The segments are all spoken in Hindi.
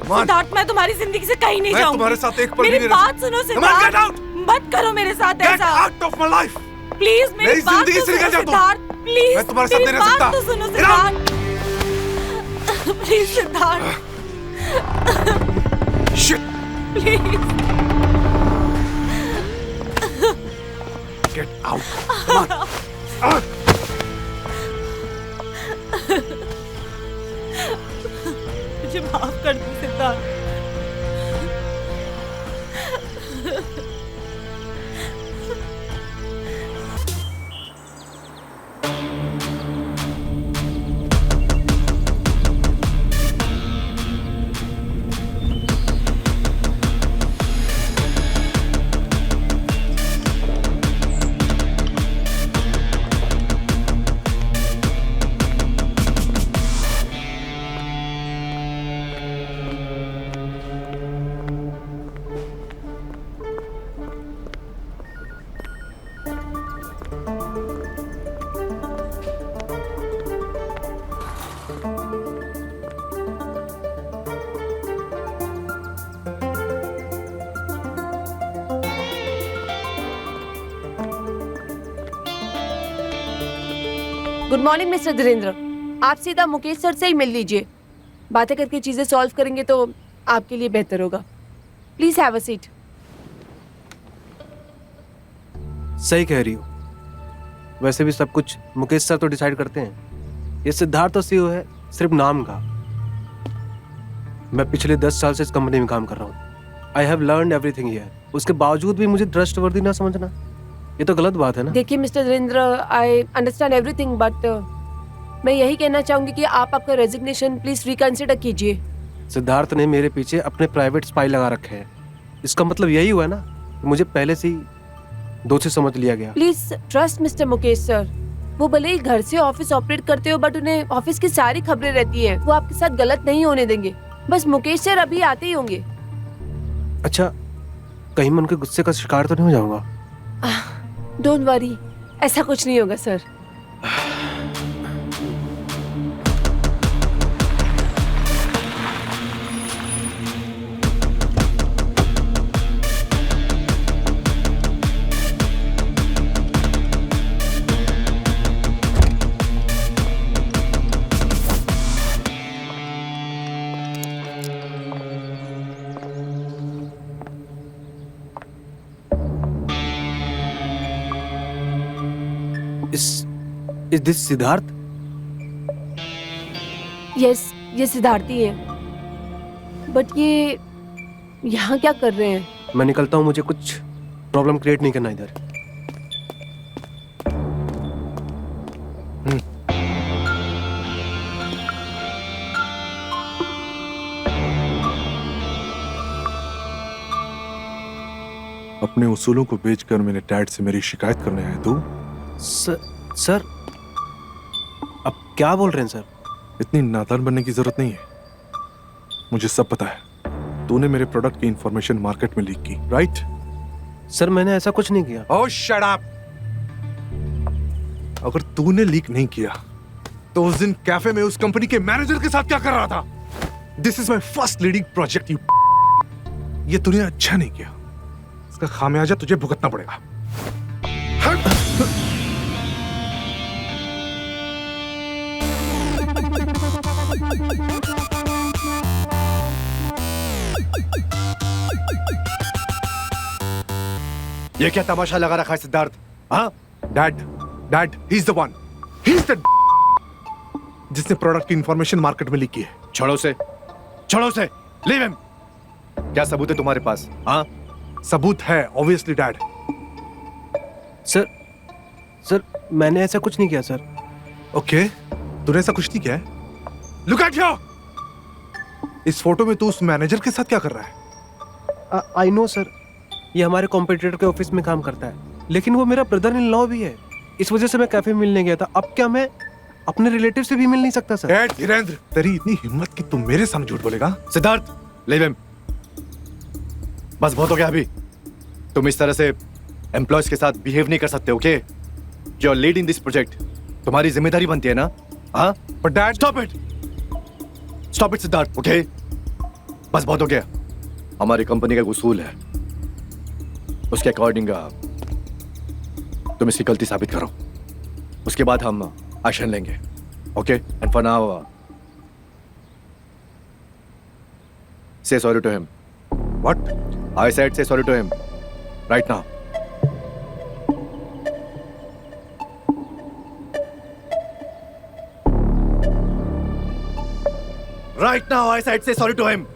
सिद्धार्थ, मैं तुम्हारी जिंदगी से कहीं नहीं मैं जाऊंगी। तुम्हारे साथ एक पल भी मेरी नहीं बात सुनो सिद्धार्थ, मत करो मेरे साथ Get ऐसा। out of my life! Please मेरी बात जिंदगी तो से निकल सुनो जा तुम। सिद्धार्थ, प्लीज मैं तुम्हारे साथ नहीं मेरी रह सकता। बात तो सुनो Get out! Siddharth. Please Siddharth, Shit! Please. Get out! Come on! मुझे माफ कर दो Siddharth. Good morning mister Dhirendra. आप सीधा मुकेश सर से ही मिल लीजिए। बातें करके चीजें सॉल्व करेंगे तो आपके लिए बेहतर होगा। Please have a seat. सही कह रही हो। वैसे भी सब कुछ मुकेश सर तो डिसाइड करते हैं। ये सिद्धार्थ तो सीईओ है सिर्फ नाम का। मैं पिछले 10 साल से इस कंपनी में काम कर रहा हूँ। I have learned everything here. उसके बावजूद भी मुझे ट्रस्टवर्दी ना समझना, ये तो गलत बात है ना। देखिए mister Dhirendra, I understand everything, but मैं यही कहना चाहूंगी कि आप आपका रेजिग्नेशन प्लीज रिकंसिडर कीजिए। सिद्धार्थ ने मेरे पीछे अपने प्राइवेट स्पाई लगा रखे हैं। इसका मतलब यही हुआ ना कि मुझे पहले से ही दोषी समझ लिया गया। Please trust mister Mukesh sir. वो भले ही घर से ऑफिस ऑपरेट करते हो, बट उन्हें ऑफिस की सारी खबरें रहती है। वो आपके साथ गलत नहीं होने देंगे। बस मुकेश सर अभी आते ही होंगे। अच्छा, कहीं मैं उनके गुस्से का शिकार तो नहीं हो जाऊंगा? डोंट वरी, ऐसा कुछ नहीं होगा sir. Is this Siddharth? Yes, ये सिद्धार्थी है। बट ये यहाँ क्या कर रहे हैं? मैं निकलता हूँ, मुझे कुछ प्रॉब्लम क्रिएट नहीं करना इधर। अपने उसूलों को बेचकर मेरे डैड से मेरी शिकायत करने आए तू? सर अब क्या बोल रहे हैं सर? इतनी नादान बनने की जरूरत नहीं है। मुझे सब पता है। तूने मेरे प्रोडक्ट की इंफॉर्मेशन मार्केट में लीक की, राइट? सर मैंने ऐसा कुछ नहीं किया। ओह शट अप। अगर तूने लीक नहीं किया तो उस दिन कैफे में उस कंपनी के मैनेजर के साथ क्या कर रहा था? This is my first leading project you. ये तूने अच्छा नहीं किया। इसका खामियाजा तुझे भुगतना पड़ेगा। ये क्या तमाशा लगा रखा है सिद्धार्थ? हाँ dad, he is the one. He is the जिसने प्रोडक्ट की इंफॉर्मेशन मार्केट में लीक की है। छोड़ो से, लीव हिम। क्या सबूत है तुम्हारे पास? हाँ, सबूत है ऑब्वियसली डैड। सर मैंने ऐसा कुछ नहीं किया सर। ओके, तूने ऐसा कुछ नहीं किया है? Look at here. इस फोटो में तू उस मैनेजर के साथ क्या कर रहा है? आई नो सर, ये हमारे कॉम्पिटिटर के ऑफिस में काम करता है, लेकिन वो मेरा ब्रदर इन लॉ भी है। इस वजह से मैं कैफे मिलने गया था। अब क्या मैं अपने रिलेटिव से भी मिल नहीं सकता सर? धीरेन्द्र, तेरी इतनी हिम्मत कि तू मेरे सामने झूठ बोलेगा? Siddharth, leave him. बस बहुत हो गया अभी। तुम इस तरह से एम्प्लॉयज के साथ बिहेव नहीं कर सकते, okay? You are leading this project, तुम्हारी जिम्मेदारी बनती है ना? हाँ, but dad, stop it Siddharth, okay? बस बहुत हो गया। हमारी कंपनी का एक उसूल है, उसके अकॉर्डिंग तुम इसकी गलती साबित करो, उसके बाद हम एक्शन लेंगे। Okay, and for now say sorry to him. What? I said say sorry to him right now. Right now I said say sorry to him.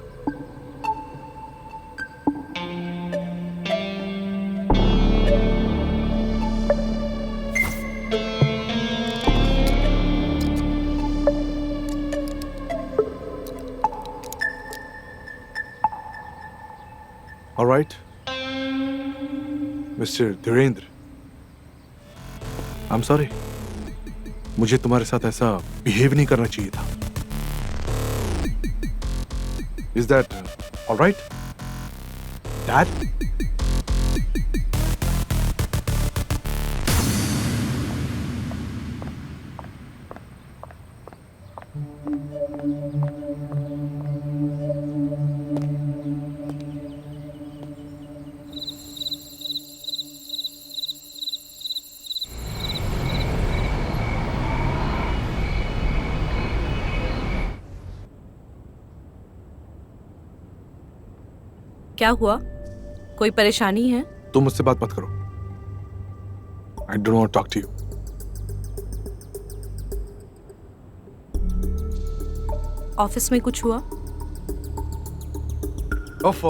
All right, Mr. Dhirendra, I'm sorry. मुझे तुम्हारे साथ ऐसा बिहेव नहीं करना चाहिए था। Is that all right, Dad? क्या हुआ? कोई परेशानी है? तुम मुझसे बात मत करो। I don't want to talk to you. Office में कुछ हुआ? Off.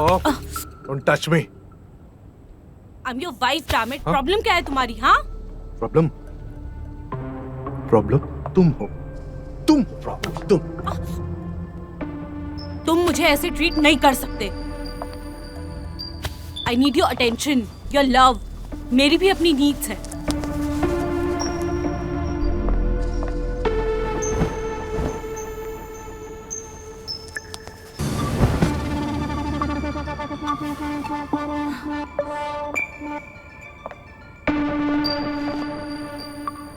Don't touch me. I am your wife, damn it. Problem क्या है तुम्हारी? हाँ, Problem तुम हो। तुम प्रॉब्लम तुम। तुम मुझे ऐसे ट्रीट नहीं कर सकते। I need your attention, your love. मेरी भी अपनी नीड्स है।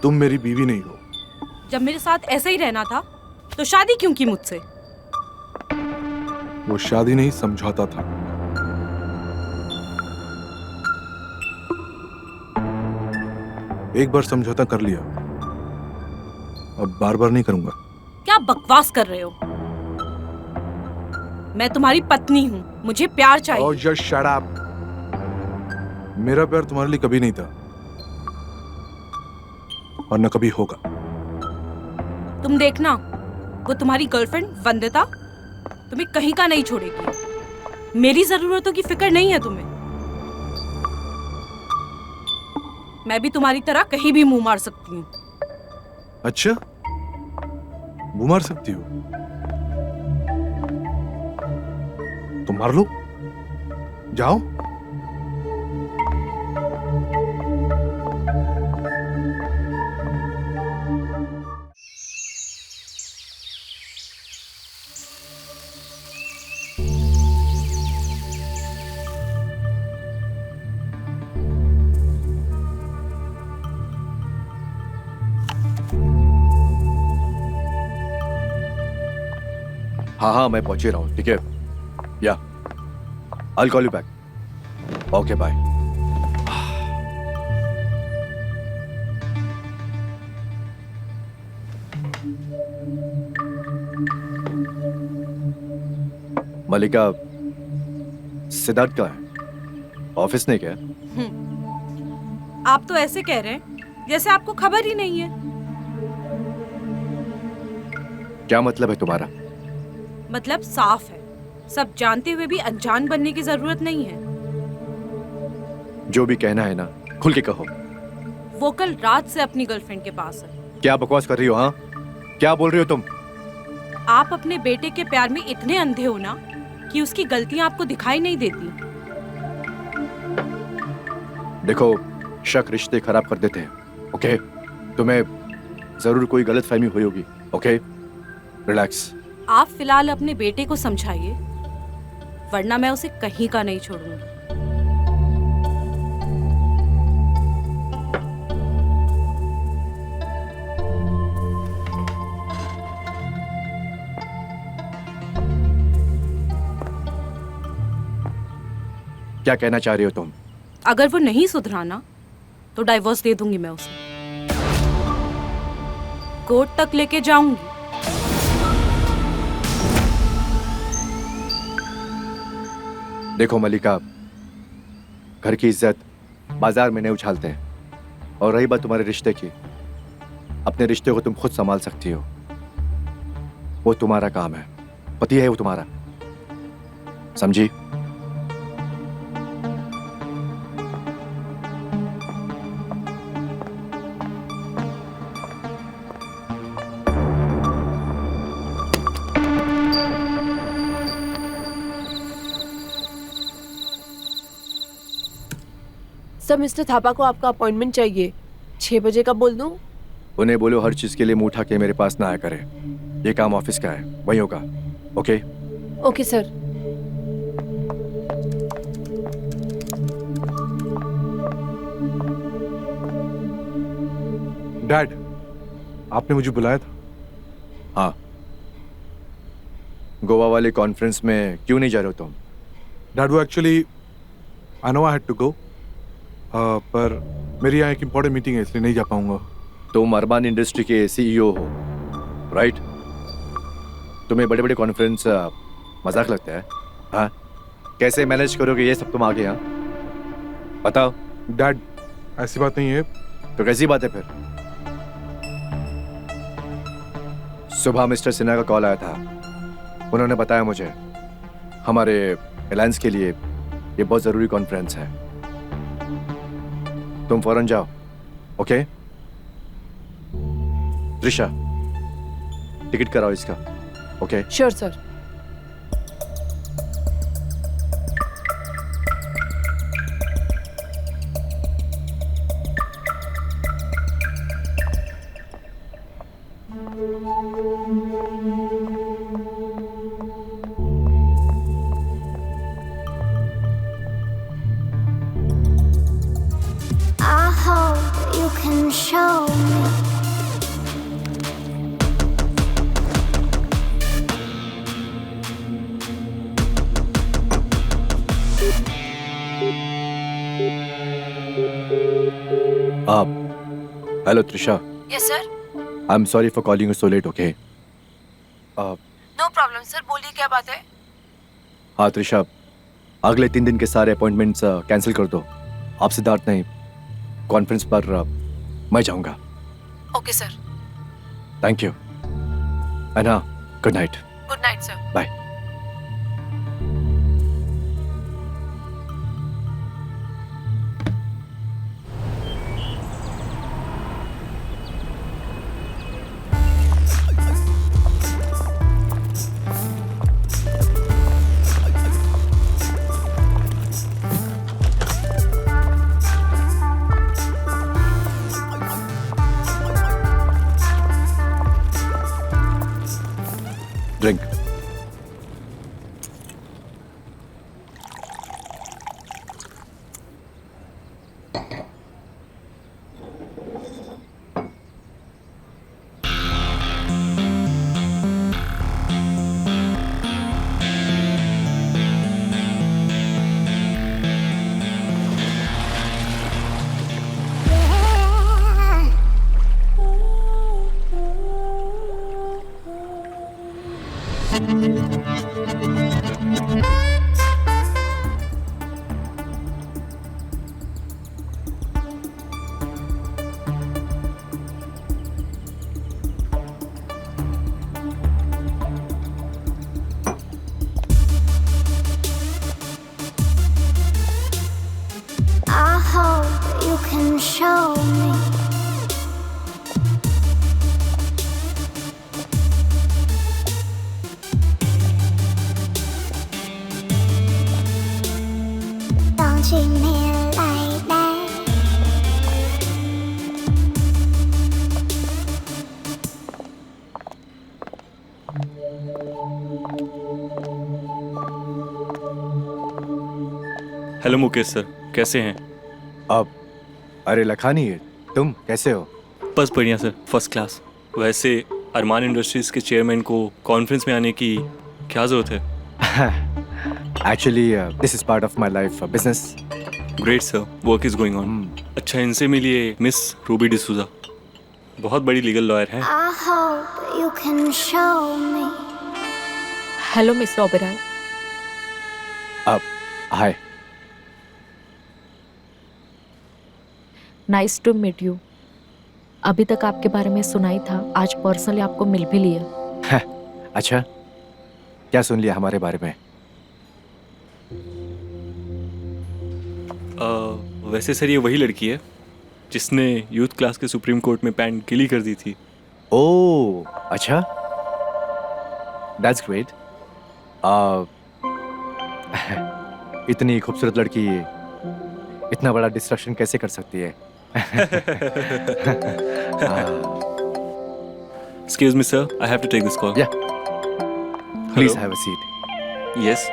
तुम मेरी बीवी नहीं हो। जब मेरे साथ ऐसा ही रहना था तो शादी क्यों की मुझसे? वो शादी नहीं, समझौता था। एक बार समझौता कर लिया, अब बार बार नहीं करूंगा। क्या बकवास कर रहे हो? मैं तुम्हारी पत्नी हूँ, मुझे प्यार चाहिए। Oh, just shut up. मेरा प्यार तुम्हारे लिए कभी नहीं था और न कभी होगा। तुम देखना, वो तुम्हारी गर्लफ्रेंड वंदिता तुम्हें कहीं का नहीं छोड़ेगी। मेरी जरूरतों की फिक्र नहीं है तुम्हें। मैं भी तुम्हारी तरह कहीं भी मुंह मार सकती हूँ। अच्छा, वो मार सकती हो तो मार लो, जाओ। हाँ, मैं पहुंच ही रहा हूँ। ठीक है, या I'll call you back. Okay, bye. मलिका, सिद्धार्थ कहाँ है? ऑफिस नहीं क्या? आप तो ऐसे कह रहे हैं जैसे आपको खबर ही नहीं है। क्या मतलब है तुम्हारा? मतलब साफ है, सब जानते हुए भी अनजान बनने की जरूरत नहीं है। जो भी कहना है ना, खुल के कहो। वो कल रात से अपनी गर्लफ्रेंड के पास है। क्या बकवास कर रही हो? हाँ, क्या बोल रही हो तुम? आप अपने बेटे के प्यार में इतने अंधे हो ना कि उसकी गलतियां आपको दिखाई नहीं देती। देखो, शक रिश्ते खराब कर देते हैं। ओके, तुम्हें जरूर कोई गलत फहमी हुई होगी। Okay, relax. आप फिलहाल अपने बेटे को समझाइए, वरना मैं उसे कहीं का नहीं छोड़ूंगी। क्या कहना चाह रही हो तुम? अगर वो नहीं सुधरा ना तो डाइवोर्स दे दूंगी मैं उसे, कोर्ट तक लेके जाऊंगी। देखो मलिका, घर की इज्जत बाजार में नहीं उछालते हैं। और रही बात तुम्हारे रिश्ते की, अपने रिश्ते को तुम खुद संभाल सकती हो, वो तुम्हारा काम है, पति है वो तुम्हारा, समझी? सर, मिस्टर थापा को आपका अपॉइंटमेंट चाहिए। 6 बजे का बोल दूं? उन्हें बोलो हर चीज के लिए मुंह उठा के मेरे पास ना आया करे। ये काम ऑफिस का है, वही होगा। ओके? Okay sir. डैड, आपने मुझे बुलाया था? हाँ। गोवा वाले कॉन्फ्रेंस में क्यों नहीं जा रहे हो तुम? डैड, वो actually I know I had to go, पर मेरी यहाँ एक इम्पोर्टेंट मीटिंग है, इसलिए नहीं जा पाऊंगा। तुम अरमान इंडस्ट्री के सीईओ हो, राइट? तुम्हें बड़े बड़े कॉन्फ्रेंस मजाक लगता है? हाँ, कैसे मैनेज करोगे ये सब तुम आगे? हाँ बताओ। डैड, ऐसी बात नहीं है। तो कैसी बात है फिर? सुबह मिस्टर सिन्हा का कॉल आया था, उन्होंने बताया मुझे हमारे अलायंस के लिए ये बहुत जरूरी कॉन्फ्रेंस है, तुम फौरन जाओ। ओके? त्रिशा, टिकट कराओ इसका। Okay? Sure sir. I hope you can show me. Hello Trisha, yes sir. I am sorry for calling you so late. Okay? No problem sir, बोलिए क्या बात है? हाँ त्रिशा, अगले 3 दिन के सारे अपॉइंटमेंट्स कैंसिल कर दो। आप सिद्धार्थ नहीं, कॉन्फ्रेंस पर मैं जाऊंगा। Okay sir. Thank you. And हाँ, good night. Good night sir. Bye. Drink. I hope you can show me. Don't treat me like that. Hello Mukesh sir, कैसे हैं? अब अरे लखानी, तुम कैसे हो? बस बढ़िया सर, फर्स्ट क्लास। वैसे अरमान इंडस्ट्रीज के चेयरमैन को कॉन्फ्रेंस में आने की क्या ज़रूरत है? Actually, this is part of my life business. Great sir, work is going on. अच्छा, इनसे मिलिए मिस रूबी डिसूजा, बहुत बड़ी लीगल लॉयर हैं। I hope you can show me. Hello mister Oberoi. Hi. Nice to meet you. अभी तक आपके बारे में सुना ही था, आज पर्सनली आपको मिल भी लिया। अच्छा, क्या सुन लिया हमारे बारे में? वैसे सर, ये वही लड़की है जिसने यूथ क्लास के सुप्रीम कोर्ट में पैंट गीली कर दी थी। ओह, अच्छा, दैट्स ग्रेट। इतनी खूबसूरत लड़की इतना बड़ा डिस्ट्रक्शन कैसे कर सकती है? Excuse me sir, I have to take this call. Yeah. Please have a seat. Yes.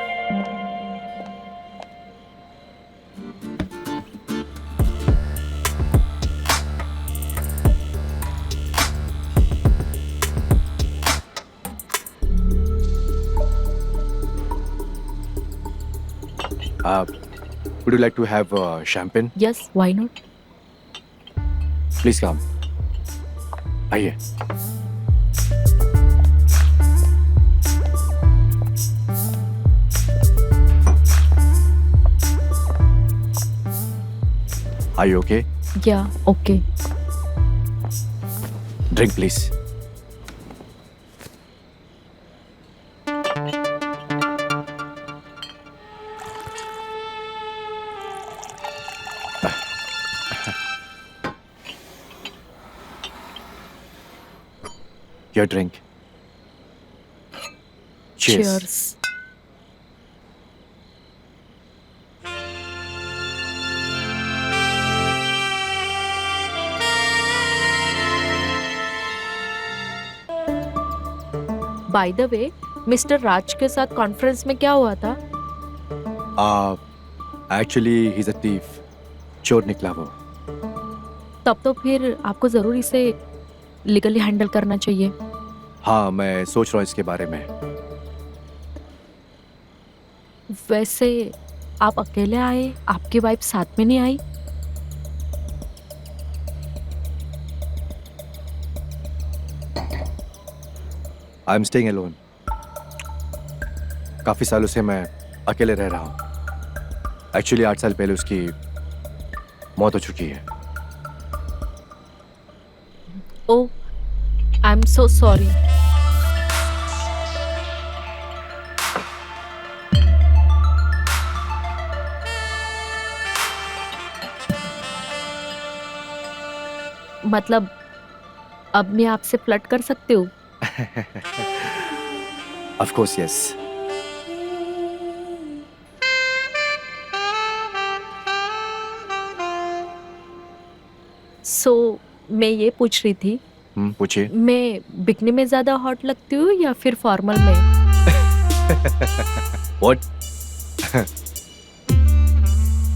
Would you like to have champagne? Yes, why not. Please come. आइए। Are you okay? Yeah okay. Drink, please. Your drink. Cheers. Cheers. By the way, mister Raj के साथ कॉन्फ्रेंस में क्या हुआ था? Actually, he's a thief. चोर निकला वो। तब तो फिर आपको जरूर इसे लीगली हैंडल करना चाहिए। हाँ, मैं सोच रहा हूँ इसके बारे में। वैसे आप अकेले आए, आपकी वाइफ साथ में नहीं आई? I am staying alone. काफी सालों से मैं अकेले रह रहा हूँ। एक्चुअली 8 साल पहले उसकी मौत हो चुकी है। ओह, आई एम सो सॉरी। मतलब अब मैं आपसे फ्लर्ट कर सकती हूँ? Of course, yes. सो मैं ये पूछ रही थी, पूछिए। मैं बिकनी में ज्यादा हॉट लगती हूँ या फिर फॉर्मल में? What?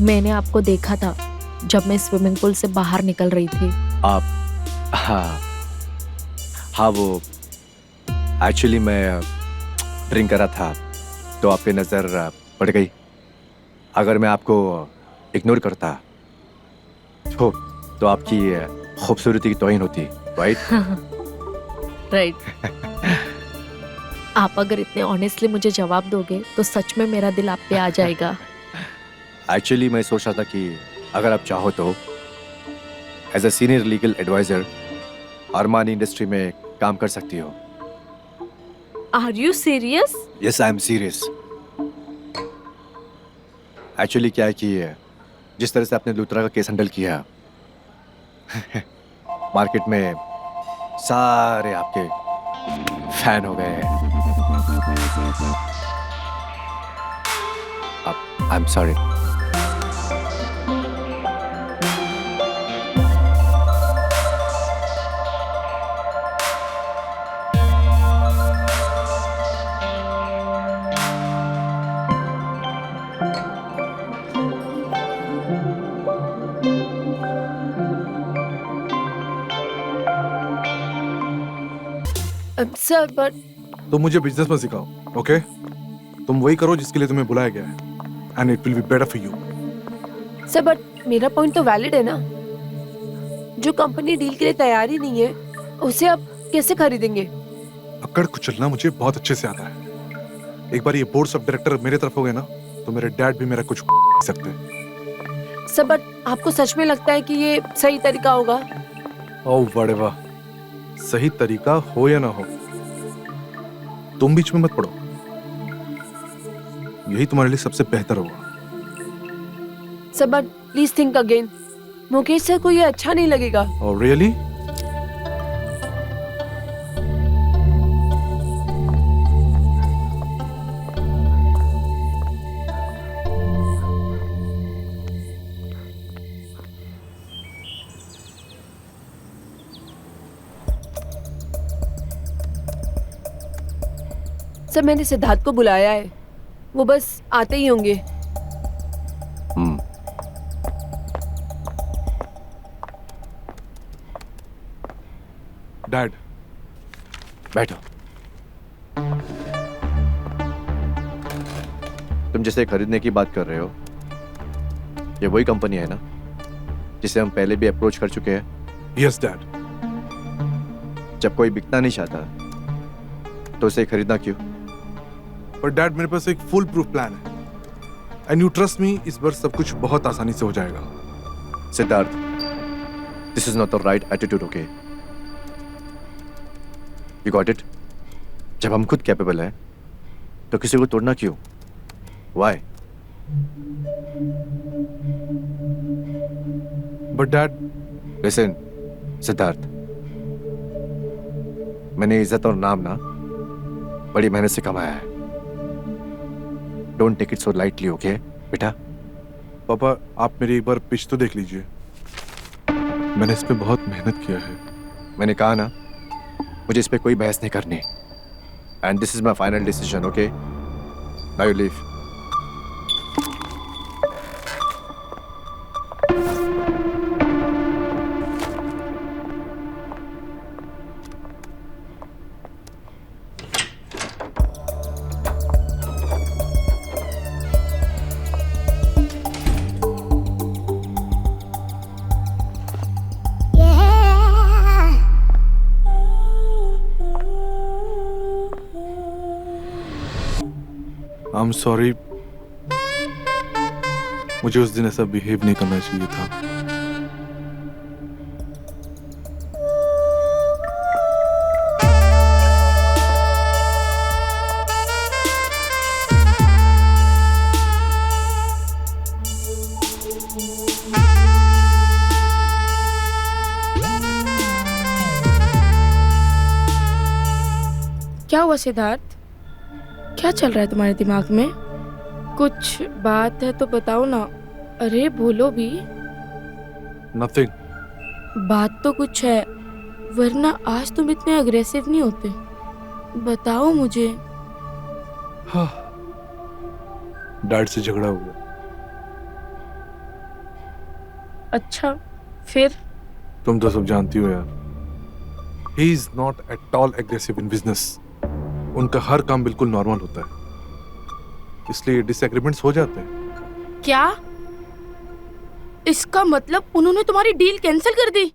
मैंने आपको देखा था जब मैं स्विमिंग पूल से बाहर निकल रही थी। आप? हाँ, वो एक्चुअली मैं ड्रिंक कर रहा था तो आप पे नज़र पड़ गई। अगर मैं आपको इग्नोर करता तो आपकी खूबसूरती की तौहीन होती, राइट? राइट। आप अगर इतने ऑनेस्टली मुझे जवाब दोगे तो सच में मेरा दिल आप पे आ जाएगा। एक्चुअली मैं सोच रहा था कि अगर आप चाहो तो as a senior legal adviser Armani industry में काम कर सकती हो। Are you serious? Yes, I am serious. Actually क्या है कि जिस तरह से आपने लूथरा का केस हैंडल किया, मार्केट में सारे आपके फैन हो गए हैं। आई एम सॉरी। सर बट तो मुझे बिजनेस में सिखाओ, ओके? तुम वही करो जिसके लिए तुम्हें बुलाया गया है, and it will be better for you. Sir but मेरा पॉइंट तो वैलिड है ना। जो कंपनी डील के लिए तैयार ही नहीं है उसे अब कैसे खरीदेंगे? अक्कड़ कुचलना मुझे बहुत अच्छे से आता है। एक बार ये बोर्ड ऑफ डायरेक्टर मेरे तरफ हो गए ना, तो मेरे डैड भी मेरा कुछ सकते हैं। सर बट आपको सच में लगता है कि ये सही तरीका होगा? ओह बड़े वाह, सही तरीका हो या ना हो, तुम बीच में मत पड़ो, यही तुम्हारे लिए सबसे बेहतर होगा। Sir but please think again. Mukesh sir को ये अच्छा नहीं लगेगा। Oh really? सर मैंने सिद्धार्थ को बुलाया है, वो बस आते ही होंगे। डैड बैठो। तुम जिसे खरीदने की बात कर रहे हो, ये वही कंपनी है ना जिसे हम पहले भी अप्रोच कर चुके हैं? Yes dad. जब कोई बिकना नहीं चाहता तो उसे खरीदना क्यों? पर डैड मेरे पास एक फुल प्रूफ प्लान है, एंड यू ट्रस्ट मी, इस बार सब कुछ बहुत आसानी से हो जाएगा। Siddharth, this is not the right attitude, okay? You got it? जब हम खुद कैपेबल हैं तो किसी को तोड़ना क्यों? Why? But dad, listen Siddharth, मैंने इज्जत और नाम ना बड़ी मेहनत से कमाया है। Don't take it so lightly, okay बेटा? पापा आप मेरी एक बार पिच तो देख लीजिए, मैंने इस पे बहुत मेहनत किया है। मैंने कहा ना, मुझे इस पे कोई बहस नहीं करनी, and this is my final decision, okay? Now you leave. Yeah. I am sorry, मुझे उस दिन ऐसा बिहेव नहीं करना चाहिए था। क्या हुआ सिद्धार्थ? क्या चल रहा है तुम्हारे दिमाग में? कुछ बात है तो बताओ ना। अरे बोलो भी। नथिंग। बात तो कुछ है, वरना आज तुम इतने अग्रेसिव नहीं होते। बताओ मुझे। हाँ, डैड से झगड़ा हो गया। अच्छा फिर? तुम तो सब जानती हो यार। He is not at all aggressive in business. उनका हर काम बिल्कुल नॉर्मल होता है, इसलिए डिसएग्रीमेंट्स हो जाते हैं। क्या? इसका मतलब उन्होंने तुम्हारी डील कैंसिल कर दी?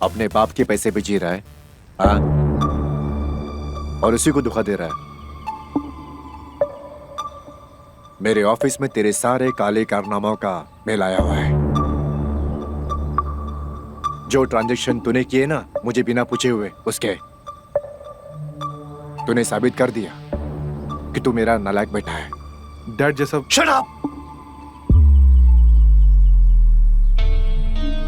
अपने बाप के पैसे पे जी रहा है, हाँ? और उसी को धोखा दे रहा है। मेरे ऑफिस में तेरे सारे काले कारनामों का मेल आया हुआ है। जो ट्रांजैक्शन तूने किए ना मुझे बिना पूछे हुए, उसके तूने साबित कर दिया कि तू मेरा नालायक बेटा है। डैड जैसा शट अप!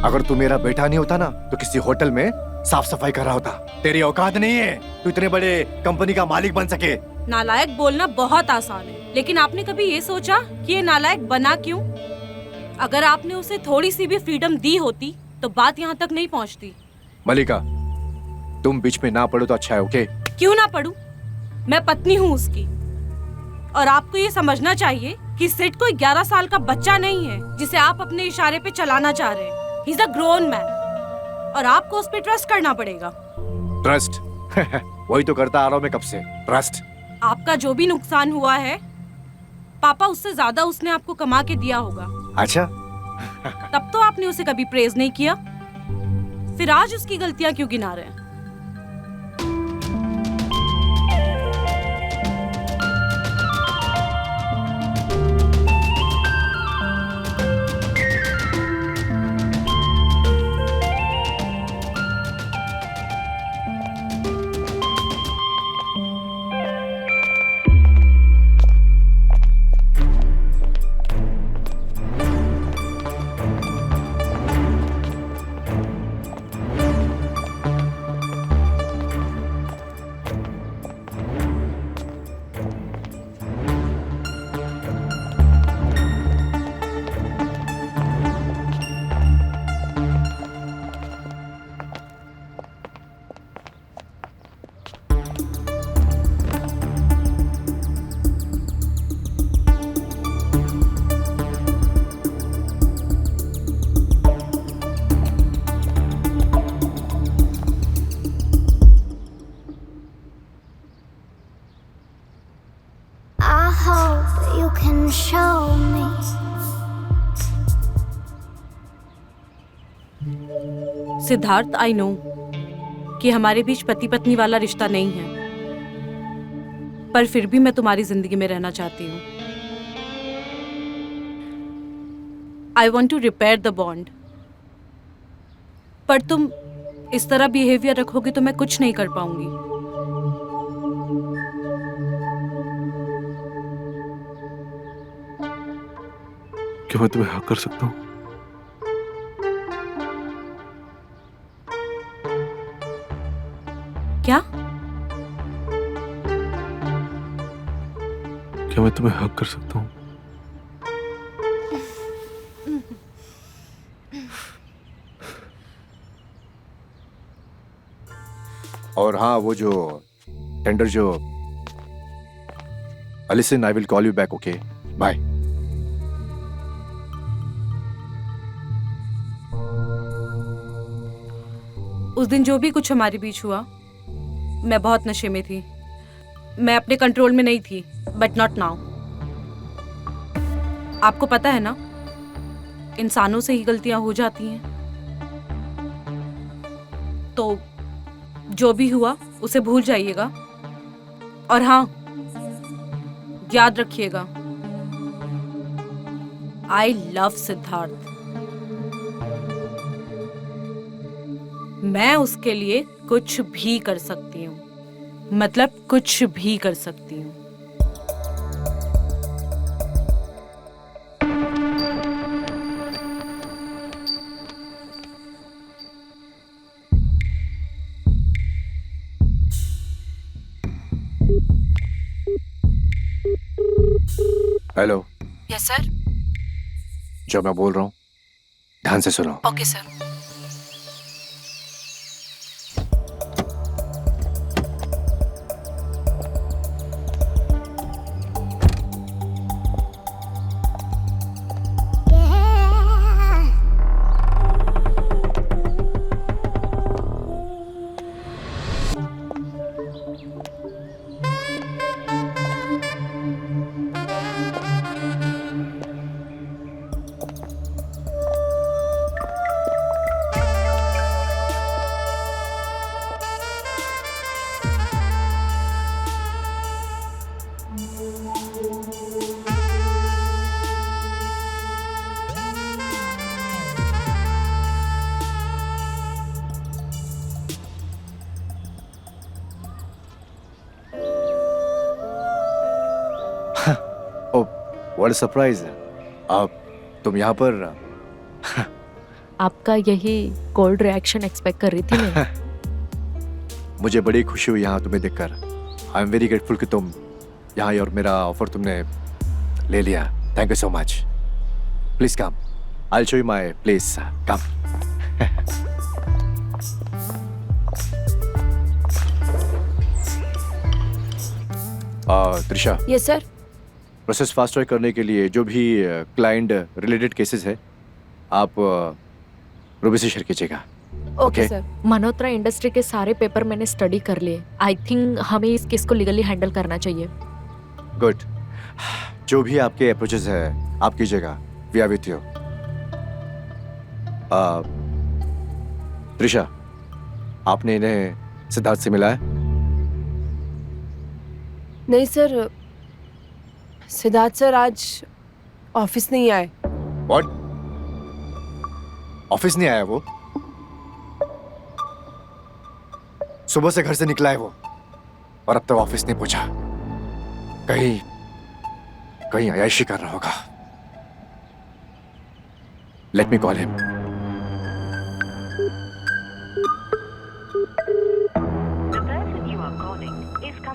अगर तू मेरा बेटा नहीं होता ना तो किसी होटल में साफ सफाई कर रहा होता। तेरी औकात नहीं है तू इतने बड़े कंपनी का मालिक बन सके। नालायक बोलना बहुत आसान है, लेकिन आपने कभी ये सोचा कि ये नालायक बना क्यों? अगर आपने उसे थोड़ी सी भी फ्रीडम दी होती तो बात यहाँ तक नहीं पहुँचती। मलिका, तुम बीच में ना पड़ो तो अच्छा है, ओके? क्यों ना पढ़ूं? मैं पत्नी हूँ उसकी, और आपको ये समझना चाहिए कि सिड कोई 11 साल का बच्चा नहीं है जिसे आप अपने इशारे पे चलाना चाह रहे हैं। He is a grown man, और आपको उस पे ट्रस्ट करना पड़ेगा। ट्रस्ट? वही तो करता आ रहा हूं मैं कब से, ट्रस्ट। आपका जो भी नुकसान हुआ है, पापा उससे ज्यादा उसने आपको कमा के दिया होगा। अच्छा। तब तो आपने उसे कभी प्रेज नहीं किया, फिर आज उसकी गलतियां क्यों गिना रहे हैं? I hope you can show me. Siddharth, I know कि हमारे बीच पति पत्नी वाला रिश्ता नहीं है, पर फिर भी मैं तुम्हारी जिंदगी में रहना चाहती हूँ। I want to repair the bond, पर तुम इस तरह बिहेवियर रखोगे तो मैं कुछ नहीं कर पाऊंगी। क्या मैं तुम्हें हक कर सकता हूँ? क्या? क्या मैं तुम्हें हक कर सकता हूँ? और हाँ, वो जो टेंडर जो Alison, I will call you back, okay? Bye. उस दिन जो भी कुछ हमारे बीच हुआ, मैं बहुत नशे में थी, मैं अपने कंट्रोल में नहीं थी, बट नॉट नाउ। आपको पता है ना, इंसानों से ही गलतियां हो जाती हैं। तो जो भी हुआ उसे भूल जाइएगा, और हाँ, याद रखिएगा, आई लव सिद्धार्थ। मैं उसके लिए कुछ भी कर सकती हूँ, मतलब कुछ भी कर सकती हूँ। हेलो। Yes sir. जो मैं बोल रहा हूँ ध्यान से सुनो। Okay sir. What a surprise. आप तुम यहाँ पर? आपका यही कोल्ड रिएक्शन एक्सपेक्ट कर रही थी मैं। मुझे बड़ी खुशी हुई यहाँ तुम्हें देखकर। आई एम वेरी ग्रेटफुल कि तुम यहाँ आई और मेरा ऑफर तुमने ले लिया। Thank you so much. Please come, I will show you my place. Come. Trisha, yes sir. Process fast track करने के लिए जो भी क्लाइंट रिलेटेड केसेस है आप रूबी से शेयर कीजिएगा। Okay Okay. Sir. Malhotra industry के सारे पेपर मैंने स्टडी कर लिए। आई थिंक हमें इस केस को लीगली हैंडल करना चाहिए। गुड। जो भी आपके अप्रोचेस है आप कीजिएगा। We are with you. Trisha, आपने इन्हें सिद्धार्थ से मिला है? नहीं सर, सिद्धार्थ सर आज ऑफिस नहीं आए। व्हाट? ऑफिस नहीं आया वो? सुबह से घर से निकला है वो और अब तक ऑफिस नहीं पहुंचा। कहीं कहीं अयाशी कर रहा होगा। Let me call him.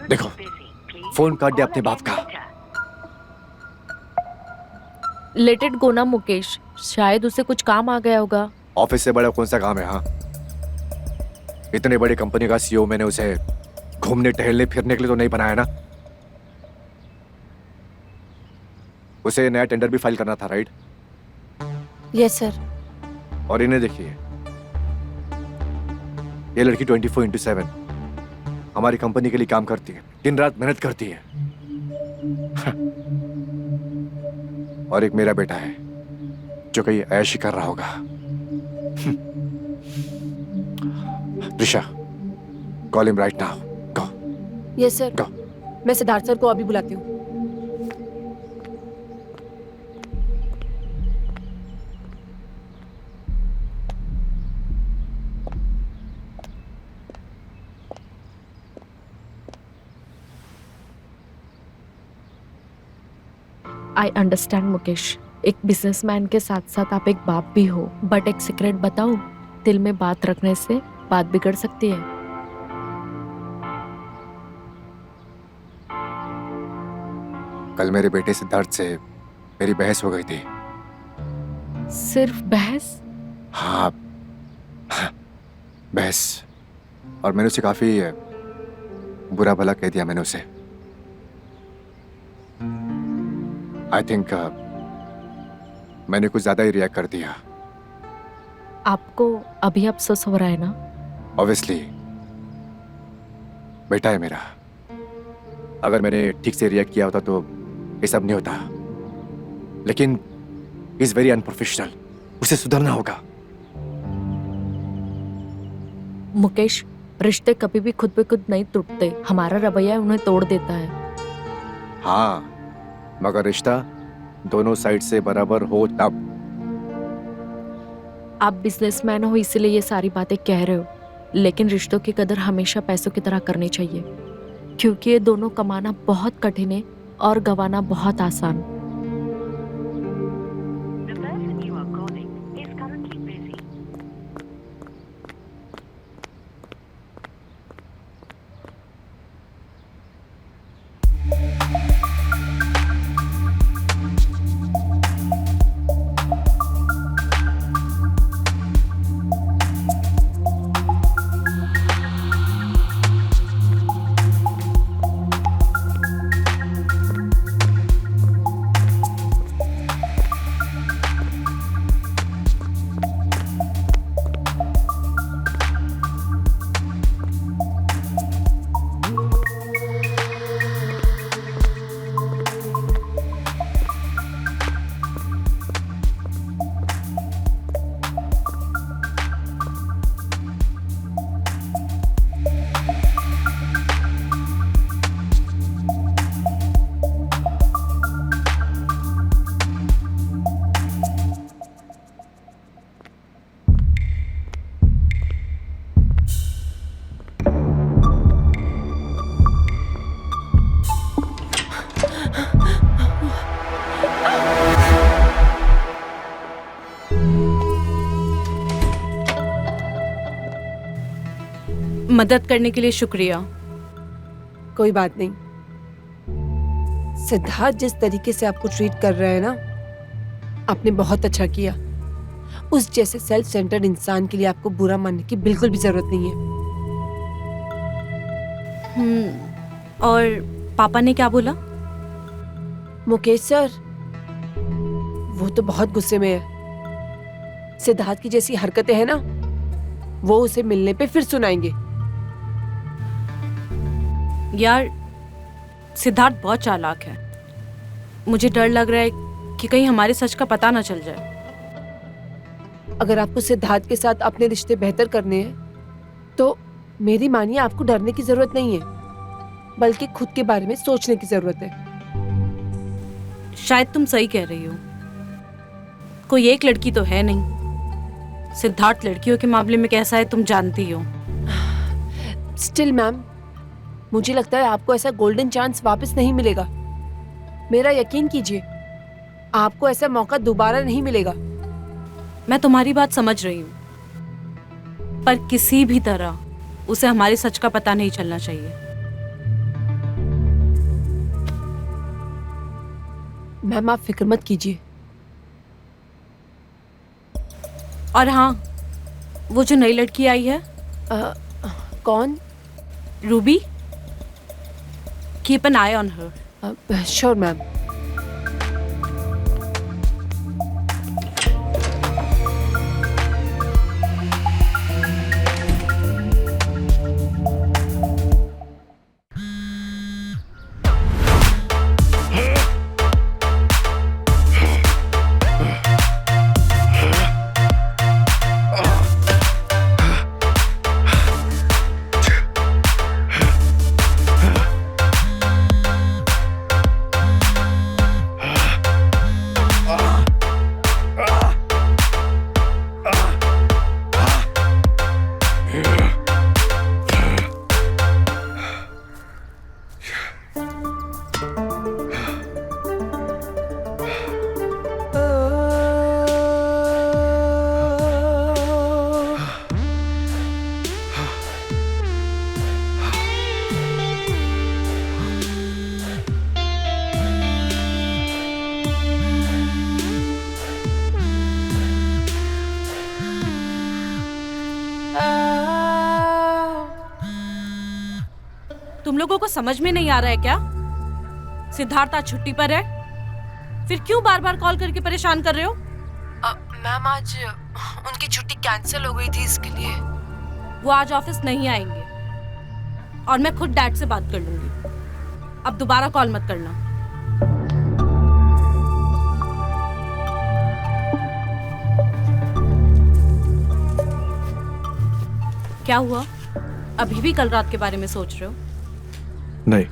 देखो, फोन काट दिया अपने बाप का। लेट इट गो ना मुकेश, शायद उसे कुछ काम आ गया होगा। ऑफिस से बड़ा कौन सा काम है? हाँ, इतने बड़ी कंपनी का सीईओ मैंने उसे घूमने टहलने फिरने के लिए तो नहीं बनाया ना। उसे नया टेंडर भी फाइल करना था, राइट? Yes sir. और इन्हें देखिए, ये लड़की 24/7 हमारी कंपनी के लिए काम करती है, दिन रात मेहनत करती है। और एक मेरा बेटा है जो कहीं ऐश कर रहा होगा। Trisha, call him right now. Go. Yes sir. Go. मैं सिद्धार्थ सर को अभी बुलाती हूँ। आई अंडरस्टैंड मुकेश, एक बिजनेसमैन के साथ साथ आप एक बाप भी हो, बट एक सीक्रेट बताऊं, दिल में बात रखने से बात बिगड़ सकती है। कल मेरे बेटे सिद्धार्थ से मेरी बहस हो गई थी। सिर्फ बहस? हाँ, बहस। और मैंने उसे काफी बुरा भला कह दिया। मैंने उसे आई थिंक मैंने कुछ ज्यादा ही रिएक्ट कर दिया। आपको अभी अफसोस हो रहा है ना? ऑब्वियसली, बेटा है मेरा। अगर मैंने ठीक से रिएक्ट किया होता तो ये सब नहीं होता। लेकिन इज वेरी अनप्रोफेशनल, उसे सुधरना होगा। मुकेश, रिश्ते कभी भी खुद पे खुद नहीं टूटते। हमारा रवैया उन्हें तोड़ देता है। हाँ, मगर रिश्ता दोनों साइड से बराबर हो तब। आप बिजनेसमैन हो इसीलिए ये सारी बातें कह रहे हो, लेकिन रिश्तों की कदर हमेशा पैसों की तरह करनी चाहिए, क्योंकि ये दोनों कमाना बहुत कठिन है और गंवाना बहुत आसान। मदद करने के लिए शुक्रिया। कोई बात नहीं। सिद्धार्थ जिस तरीके से आपको ट्रीट कर रहा है ना, आपने बहुत अच्छा किया। उस जैसे सेल्फ सेंटर्ड इंसान के लिए आपको बुरा मानने की बिल्कुल भी जरूरत नहीं है। और पापा ने क्या बोला? मुकेश सर, वो तो बहुत गुस्से में है। सिद्धार्थ की जैसी हरकतें हैं ना, वो उसे मिलने पे फिर सुनाएंगे। यार, सिद्धार्थ बहुत चालाक है। मुझे डर लग रहा है कि कहीं हमारे सच का पता ना चल जाए। अगर आपको सिद्धार्थ के साथ अपने रिश्ते बेहतर करने हैं तो मेरी मानिए, आपको डरने की जरूरत नहीं है, बल्कि खुद के बारे में सोचने की जरूरत है। शायद तुम सही कह रही हो। कोई एक लड़की तो है नहीं। सिद्धार्थ लड़कियों के मामले में कैसा है तुम जानती हो। स्टिल मैम, मुझे लगता है आपको ऐसा गोल्डन चांस वापस नहीं मिलेगा। मेरा यकीन कीजिए, आपको ऐसा मौका दोबारा नहीं मिलेगा। मैं तुम्हारी बात समझ रही हूँ, पर किसी भी तरह उसे हमारे सच का पता नहीं चलना चाहिए। मैम, आप फिक्र मत कीजिए। और हाँ, वो जो नई लड़की आई है, कौन? Ruby, keep an I on her. Sure ma'am. तुम लोगों को समझ में नहीं आ रहा है क्या? सिद्धार्थ आज छुट्टी पर है, फिर क्यों बार बार कॉल करके परेशान कर रहे हो? मैम, आज उनकी छुट्टी कैंसिल हो गई थी, इसके लिए। वो आज ऑफिस नहीं आएंगे और मैं खुद डैड से बात कर लूंगी। अब दोबारा कॉल मत करना। क्या हुआ? अभी भी कल रात के बारे में सोच रहे हो? नहीं,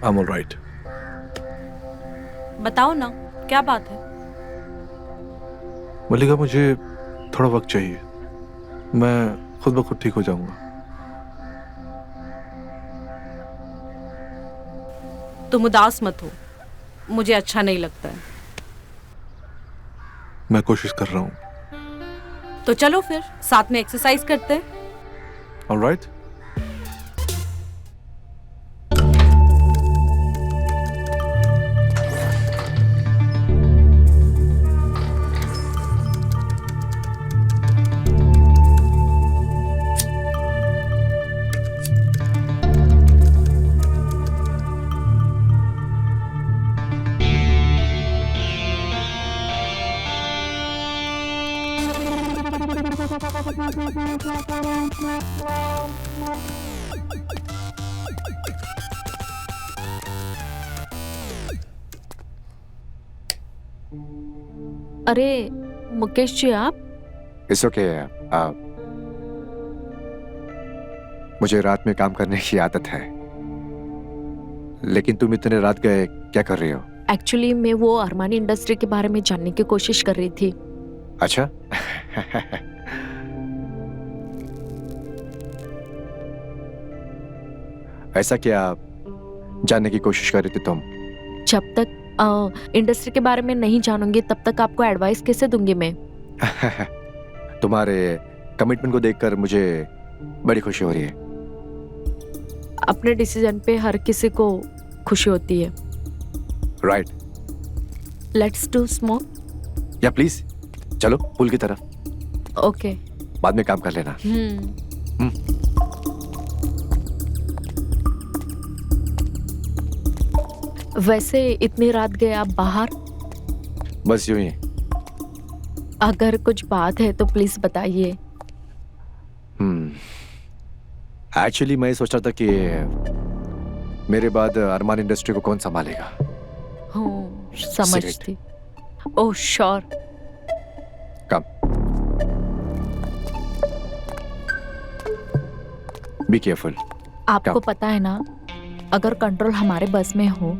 I'm all right. बताओ ना, क्या बात है? मल्लिका, मुझे थोड़ा वक्त चाहिए। मैं खुद ब खुद ठीक हो जाऊंगा। तुम उदास मत हो, मुझे अच्छा नहीं लगता है। मैं कोशिश कर रहा हूँ। तो चलो फिर साथ में एक्सरसाइज करते हैं। All right? अरे मुकेश जी, आप? It's okay. मुझे रात में काम करने की आदत है, लेकिन तुम इतने रात गए क्या कर रही हो? एक्चुअली मैं वो अरमानी इंडस्ट्री के बारे में जानने की कोशिश कर रही थी। अच्छा। ऐसा क्या जानने की कोशिश कर रही थी तुम? जब तक इंडस्ट्री के बारे में नहीं जानूंगी तब तक आपको एडवाइस कैसे दूंगी मैं? तुम्हारे कमिटमेंट को देखकर मुझे बड़ी खुशी हो रही है। अपने डिसीजन पे हर किसी को खुशी होती है। राइट। Let's do smoke. या प्लीज चलो पूल की तरफ, ओके। बाद में काम कर लेना। वैसे इतनी रात गए आप बाहर? बस यूं ही। अगर कुछ बात है तो प्लीज बताइए। एक्चुअली मैं सोच रहा था कि मेरे बाद अरमान इंडस्ट्री को कौन संभालेगा। समझती। Oh sure. Come. Be careful. आपको पता है ना, अगर कंट्रोल हमारे बस में हो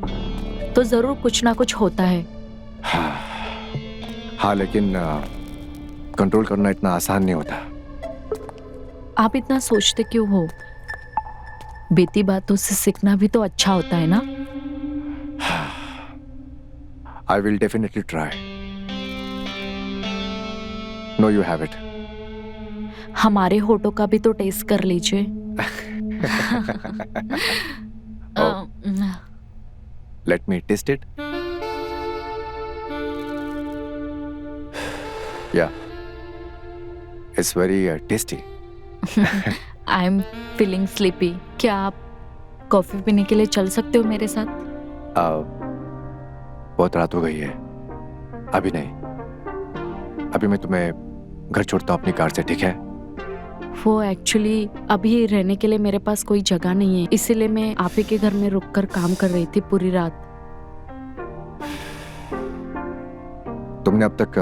तो जरूर कुछ ना कुछ होता है। हाँ लेकिन कंट्रोल करना इतना आसान नहीं होता। आप इतना सोचते क्यों हो? बीती बातों से सीखना भी तो अच्छा होता है ना। I will definitely try. No, you have it. हमारे होठों का भी तो टेस्ट कर लीजिए। Let me taste it. Yeah, it's very tasty. I am feeling sleepy. क्या आप कॉफी पीने के लिए चल सकते हो मेरे साथ? बहुत रात हो गई है, अभी नहीं। अभी मैं तुम्हें घर छोड़ता हूँ अपनी कार से, ठीक है? वो एक्चुअली अभी रहने के लिए मेरे पास कोई जगह नहीं है, इसीलिए मैं आप ही के घर में रुककर काम कर रही थी पूरी रात। तुमने अब तक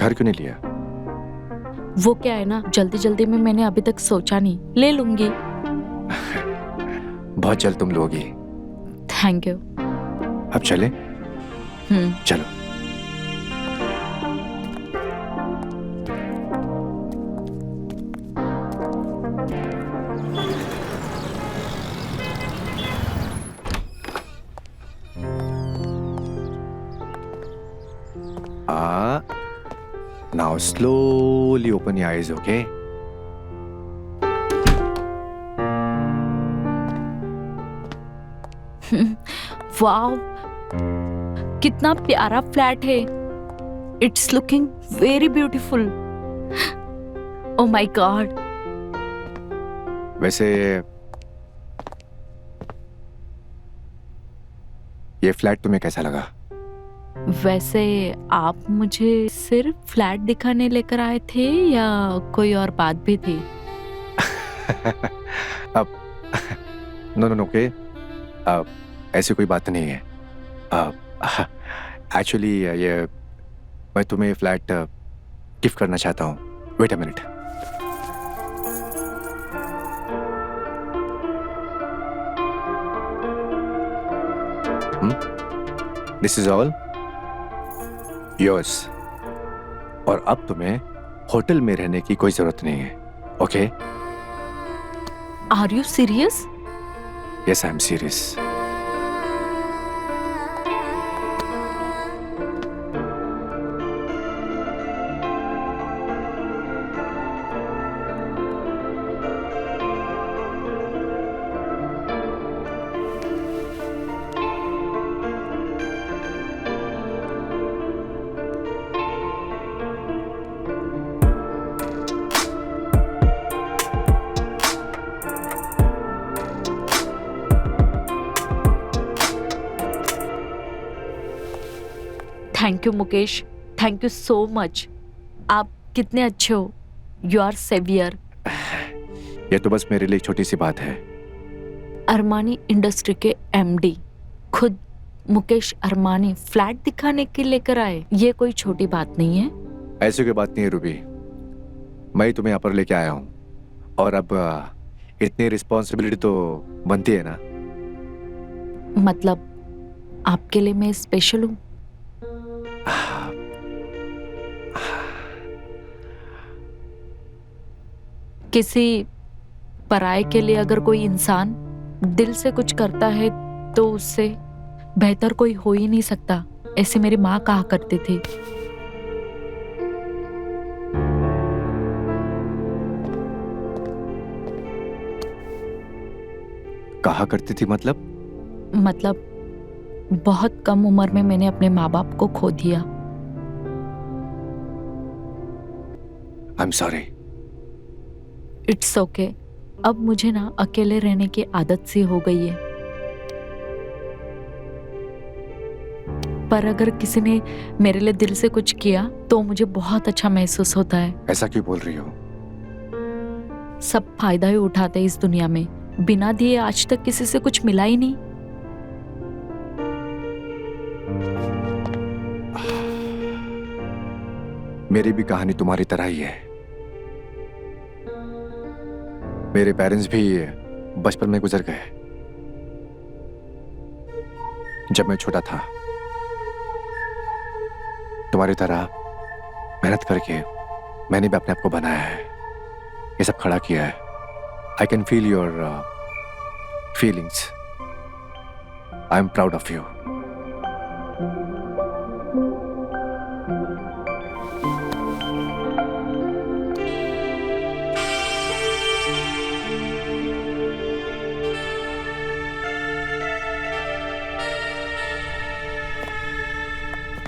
घर क्यों नहीं लिया? वो क्या है ना, जल्दी जल्दी में मैंने अभी तक सोचा नहीं। ले लूंगी। बहुत जल्द तुम लोगी। Thank you. अब चले? चलो। Now slowly open your eyes, okay? वाव, कितना प्यारा फ्लैट है। It's looking very beautiful. Oh my God. वैसे ये फ्लैट तुम्हें कैसा लगा? वैसे आप मुझे सिर्फ फ्लैट दिखाने लेकर आए थे या कोई और बात भी थी? अब नो ओके, ऐसी कोई बात नहीं है। एक्चुअली ये मैं तुम्हें फ्लैट गिफ्ट करना चाहता हूँ। Wait a minute. This is all yours. और अब तुम्हें होटल में रहने की कोई जरूरत नहीं है, okay? Are you serious? Yes, I am serious. Thank you Mukesh, thank you so much. आप कितने अच्छे हो। You are saviour. ये तो बस मेरे लिए एक छोटी सी बात है। अरमानी इंडस्ट्री के एमडी खुद मुकेश अरमानी फ्लैट दिखाने के लेकर आए, ये कोई छोटी बात नहीं है। ऐसी कोई बात नहीं है रूबी, मैं ही तुम्हें यहाँ पर लेके आया हूँ और अब इतनी रिस्पॉन्सिबिलिटी तो बनती है ना। मतलब आपके लिए मैं स्पेशल हूँ? किसी पराये के लिए अगर कोई इंसान दिल से कुछ करता है तो उससे बेहतर कोई हो ही नहीं सकता, ऐसे मेरी माँ कहा करती थी। कहा करती थी मतलब? बहुत कम उम्र में मैंने अपने माँ बाप को खो दिया। आई एम सॉरी। It's okay. अब मुझे ना अकेले रहने की आदत सी हो गई है। पर अगर किसी ने मेरे लिए दिल से कुछ किया तो मुझे बहुत अच्छा महसूस होता है। ऐसा क्यों बोल रही हो? सब फायदा ही उठाते हैं इस दुनिया में। बिना दिए आज तक किसी से कुछ मिला ही नहीं। मेरी भी कहानी तुम्हारी तरह ही है। मेरे पेरेंट्स भी बचपन में गुजर गए जब मैं छोटा था। तुम्हारी तरह मेहनत करके मैंने भी अपने आप को बनाया है, ये सब खड़ा किया है। I can feel your feelings. I am proud of you.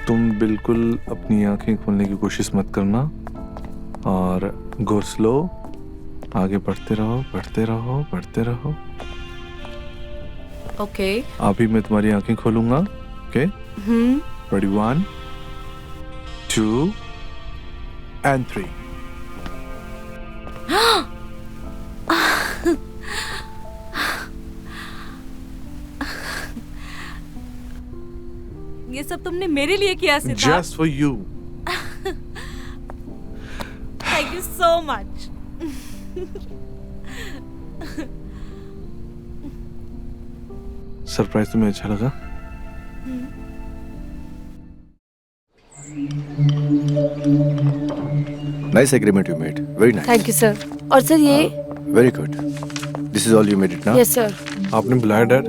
तुम बिल्कुल अपनी आंखें खोलने की कोशिश मत करना और गो स्लो, आगे बढ़ते रहो, बढ़ते रहो, बढ़ते रहो। ओके। अभी मैं तुम्हारी आंखें खोलूंगा। Okay, ready? 1 2 and 3। ये सब तुमने मेरे लिए किया Siddharth. Just for you। Thank you so much. Surprise तुम्हें अच्छा लगा? Nice agreement you made, very nice. Thank you sir. और सर ये very good. This is all you made it ना? Yes sir. आपने बुलाया डैड?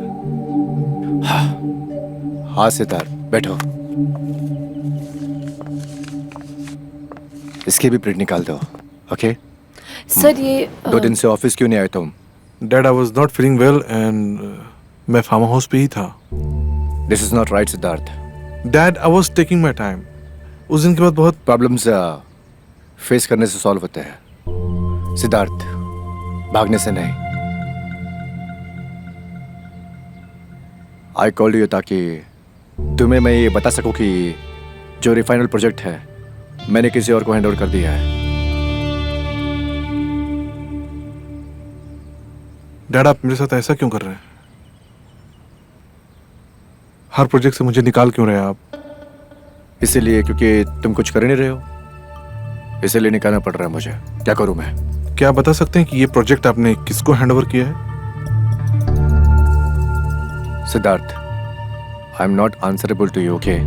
हाँ सिद्धार्थ, बैठो। इसके भी प्रिंट निकाल दो। ओके? सर ये 2 दिन से ऑफिस क्यों नहीं आए तुम? Dad, I was not feeling well and मैं फार्म हाउस पे ही था। This is not right Siddharth. Dad, I was taking my time. उस दिन के बाद बहुत प्रॉब्लम्स फेस करने से सॉल्व होते हैं सिद्धार्थ, भागने से नहीं। आई कॉल्ड यू ताकि तुम्हें मैं ये बता सकूं कि जो रिफाइनल प्रोजेक्ट है मैंने किसी और को हैंड ओवर कर दिया है। डैड, आप मेरे साथ ऐसा क्यों कर रहे हैं? हर प्रोजेक्ट से मुझे निकाल क्यों रहे हैं आप? इसीलिए क्योंकि तुम कुछ कर नहीं रहे हो, इसीलिए निकालना पड़ रहा है मुझे। क्या करूं मैं? क्या आप बता सकते हैं कि ये प्रोजेक्ट आपने किसको हैंड ओवर किया है? Siddharth, I am not answerable to you, okay?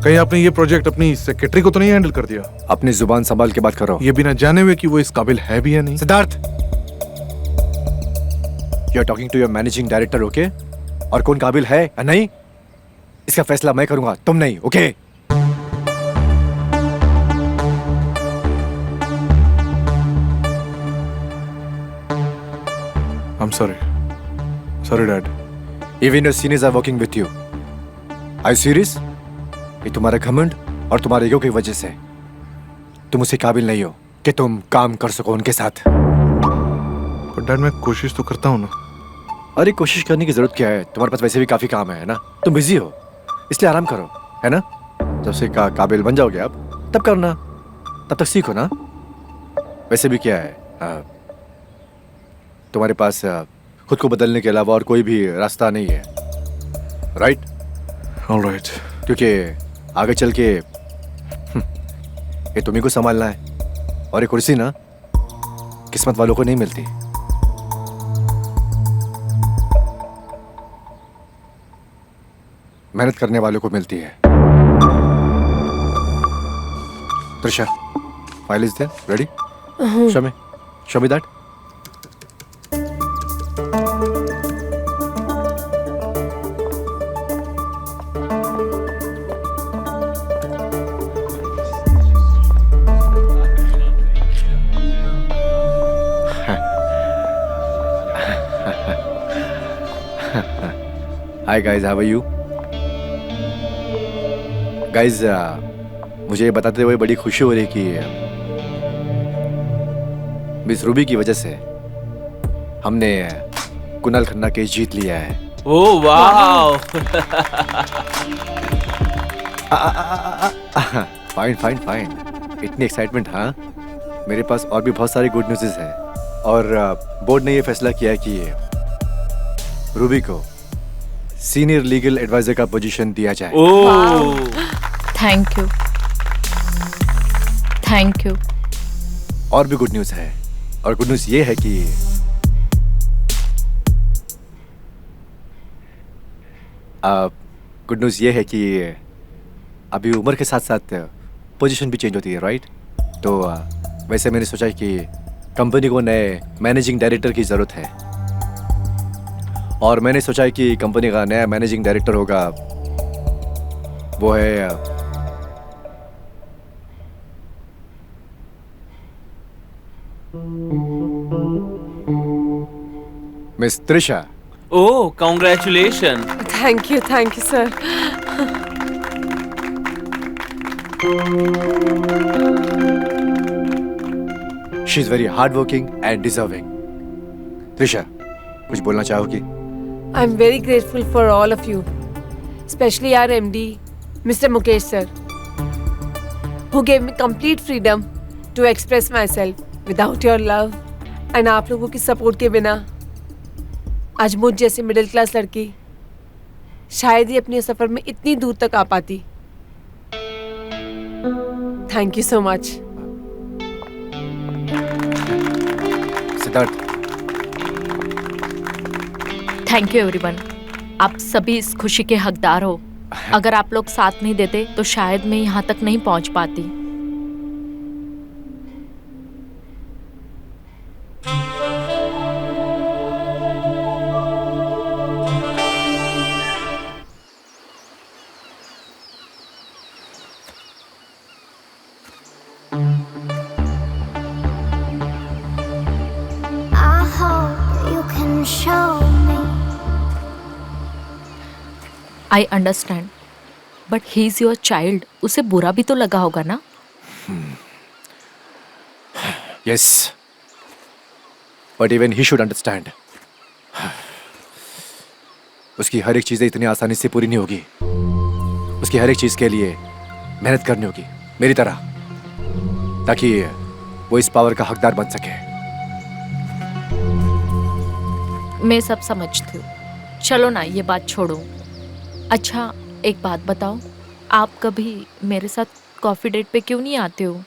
कहीं आपने ये प्रोजेक्ट अपनी सेक्रेटरी को तो नहीं हैंडल कर दिया? अपनी जुबान संभाल के बात करो। ये बिना जाने हुए कि वो इस काबिल है भी या नहीं। Siddharth, you are talking to your managing director, okay? और कौन काबिल है या नहीं इसका फैसला मैं करूंगा, तुम नहीं, okay? I am sorry. Sorry dad. Even your seniors are working with you. Are you serious? ये तुम्हारा घमंड और तुम्हारे ईगो की वजह से तुम उसे काबिल नहीं हो कि तुम काम कर सको उनके साथ। पर डैड, मैं कोशिश तो करता हूँ ना। अरे कोशिश करने की जरूरत क्या है? तुम्हारे पास वैसे भी काफी काम है ना? तुम बिजी हो, इसलिए आराम करो, है ना? जब से काबिल बन जाओगे आप तब करना, तब तक सीखो ना। वैसे भी क्या है, तुम्हारे पास खुद को बदलने के अलावा और कोई भी रास्ता नहीं है, राइट? ऑलराइट। क्योंकि आगे चल के ये तुम्ही को संभालना है और ये कुर्सी ना किस्मत वालों को नहीं मिलती। मेहनत करने वालों को मिलती है। Trisha, file is there, ready? Show me that. Hi guys, how are you? Guys, मुझे ये बताते हुए बड़ी खुशी हो रही कि मिस रूबी की वजह से हमने कुणाल खन्ना केस जीत लिया है। Oh wow. Fine fine fine, इतनी एक्साइटमेंट? हाँ, मेरे पास और भी बहुत सारे गुड न्यूज़ हैं। और बोर्ड ने ये फैसला किया है कि रूबी को सीनियर लीगल एडवाइजर का पोजीशन दिया जाए। Oh thank you, thank you. और भी गुड न्यूज़ है, और गुड न्यूज़ ये है कि गुड न्यूज़ ये है कि अभी उम्र के साथ साथ पोजीशन भी चेंज होती है, राइट? तो वैसे मैंने सोचा कि कंपनी को नए मैनेजिंग डायरेक्टर की ज़रूरत है, और मैंने सोचा कि कंपनी का नया मैनेजिंग डायरेक्टर होगा, वो है miss Trisha. Oh congratulation. Thank you sir. She is very hard working and deserving. Trisha, कुछ बोलना चाहोगी? I am very grateful for all of you, specially our MD, Mr. Mukesh sir, who gave me complete freedom to express myself. Without your love and आप लोगों की सपोर्ट के बिना आज मुझ जैसी मिडिल क्लास लड़की शायद ही अपने सफर में इतनी दूर तक आ पाती। Thank you so much. Siddharth, thank you everyone. आप सभी इस खुशी के हकदार हो। अगर आप लोग साथ नहीं देते तो शायद मैं यहाँ तक नहीं पहुँच पाती। I hope you can show me. I understand, but he is your child. उसे बुरा भी तो लगा होगा ना? Yes, but even he should understand. उसकी हर एक चीजें इतनी आसानी से पूरी नहीं होगी। उसकी हर एक चीज के लिए मेहनत करनी होगी, मेरी तरह, ताकि वो इस पावर का हकदार बन सके। मैं सब समझती हूँ। चलो ना, ये बात छोड़ो। अच्छा, एक बात बताओ, आप कभी मेरे साथ कॉफी डेट पे क्यों नहीं आते हो?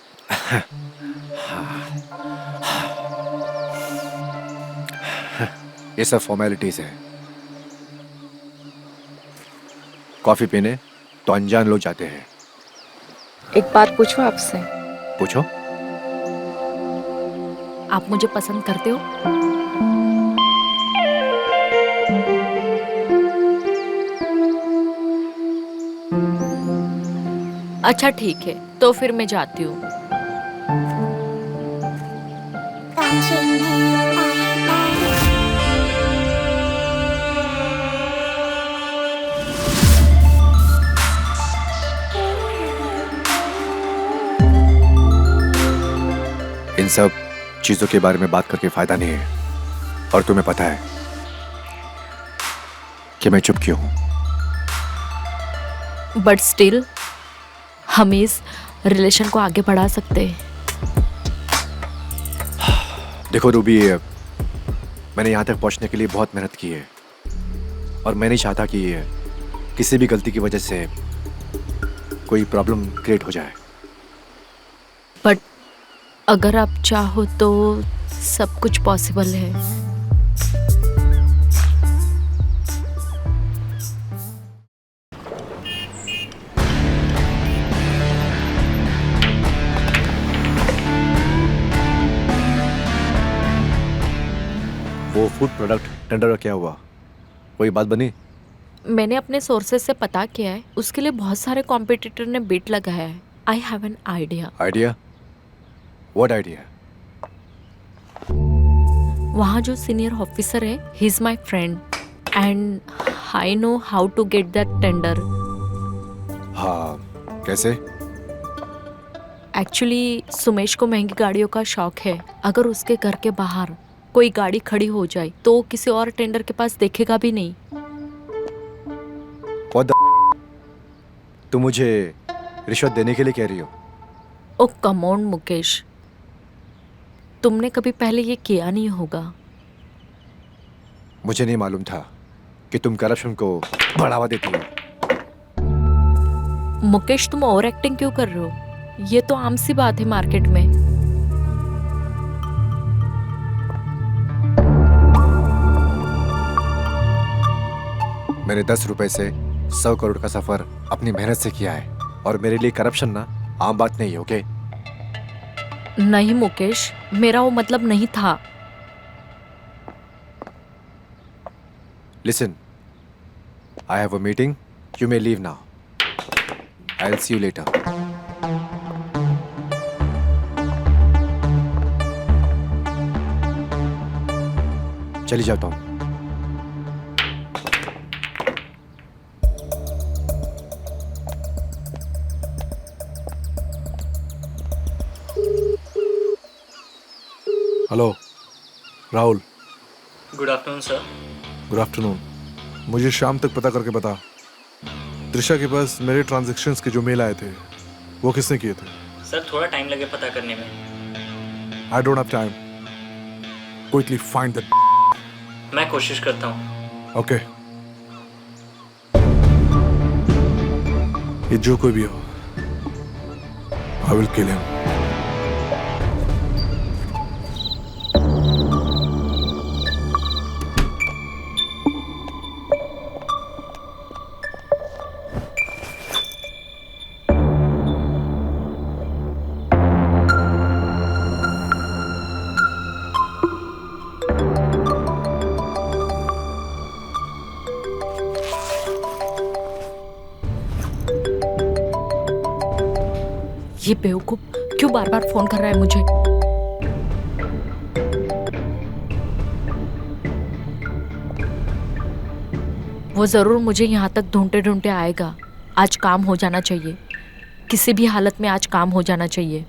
ये सब फॉर्मेलिटीज है। कॉफी पीने तो अनजान लोग जाते हैं। एक बात पूछूं आपसे? पूछो। आप मुझे पसंद करते हो? अच्छा ठीक है, तो फिर मैं जाती हूँ। Touching me. इन सब चीजों के बारे में बात करके फायदा नहीं है, और तुम्हें पता है कि मैं चुप क्यों हूं। बट स्टिल हम इस रिलेशन को आगे बढ़ा सकते हैं। देखो रूबी, मैंने यहाँ तक पहुँचने के लिए बहुत मेहनत की है, और मैं नहीं चाहता कि किसी भी गलती की वजह से कोई प्रॉब्लम क्रिएट हो जाए। बट अगर आप चाहो तो सब कुछ पॉसिबल है। वो फूड प्रोडक्ट टेंडर का क्या हुआ? कोई बात बनी? मैंने अपने सोर्सेज से पता किया है, उसके लिए बहुत सारे कॉम्पिटिटर ने बिड लगाया है। I have an idea. Idea? What idea? वहाँ जो सीनियर ऑफिसर है, he is my friend, and I know how to get that tender. हाँ, कैसे? एक्चुअली सुमेश को महंगी गाड़ियों का शौक है. अगर उसके घर के बाहर कोई गाड़ी खड़ी हो जाए तो किसी और टेंडर के पास देखेगा भी नहीं. तुम मुझे रिश्वत देने के लिए कह रही हो? ओ कम ऑन मुकेश, तुमने कभी पहले ये किया नहीं होगा. मुझे नहीं मालूम था कि तुम करप्शन को बढ़ावा देती हो. मुकेश, तुम ओवर एक्टिंग क्यों कर रहे हो? ये तो आम सी बात है मार्केट में. मैंने 10 रुपए से 100 करोड़ का सफर अपनी मेहनत से किया है और मेरे लिए करप्शन ना आम बात नहीं है. ओके? नहीं मुकेश, मेरा वो मतलब नहीं था. Listen, I have a meeting. You may leave now. I'll see you later. चली जाता हूँ. Hello Rahul. Good afternoon sir. Good afternoon. मुझे शाम तक पता करके बता, त्रिशा के पास मेरे ट्रांजैक्शंस के जो मेल आए थे वो किसने किए थे? सर थोड़ा टाइम लगे पता करने में. I don't have time. Quickly find that. मैं कोशिश करता हूँ. ओके. ये जो कोई भी हो, आई विल किल हिम. ये बेवकूफ क्यों बार बार फोन कर रहा है मुझे? वो जरूर मुझे यहाँ तक ढूंढते ढूंढते आएगा. आज काम हो जाना चाहिए. किसी भी हालत में आज काम हो जाना चाहिए.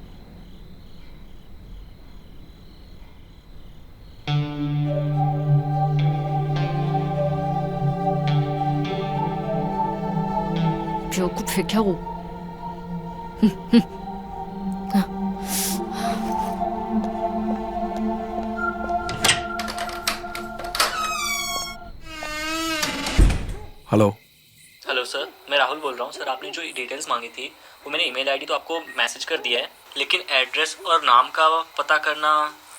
बेवकूफ है क्या वो? हेलो. हेलो सर, मैं राहुल बोल रहा हूँ. सर आपने जो डिटेल्स मांगी थी वो मैंने ईमेल आईडी तो आपको मैसेज कर दिया है, लेकिन एड्रेस और नाम का पता करना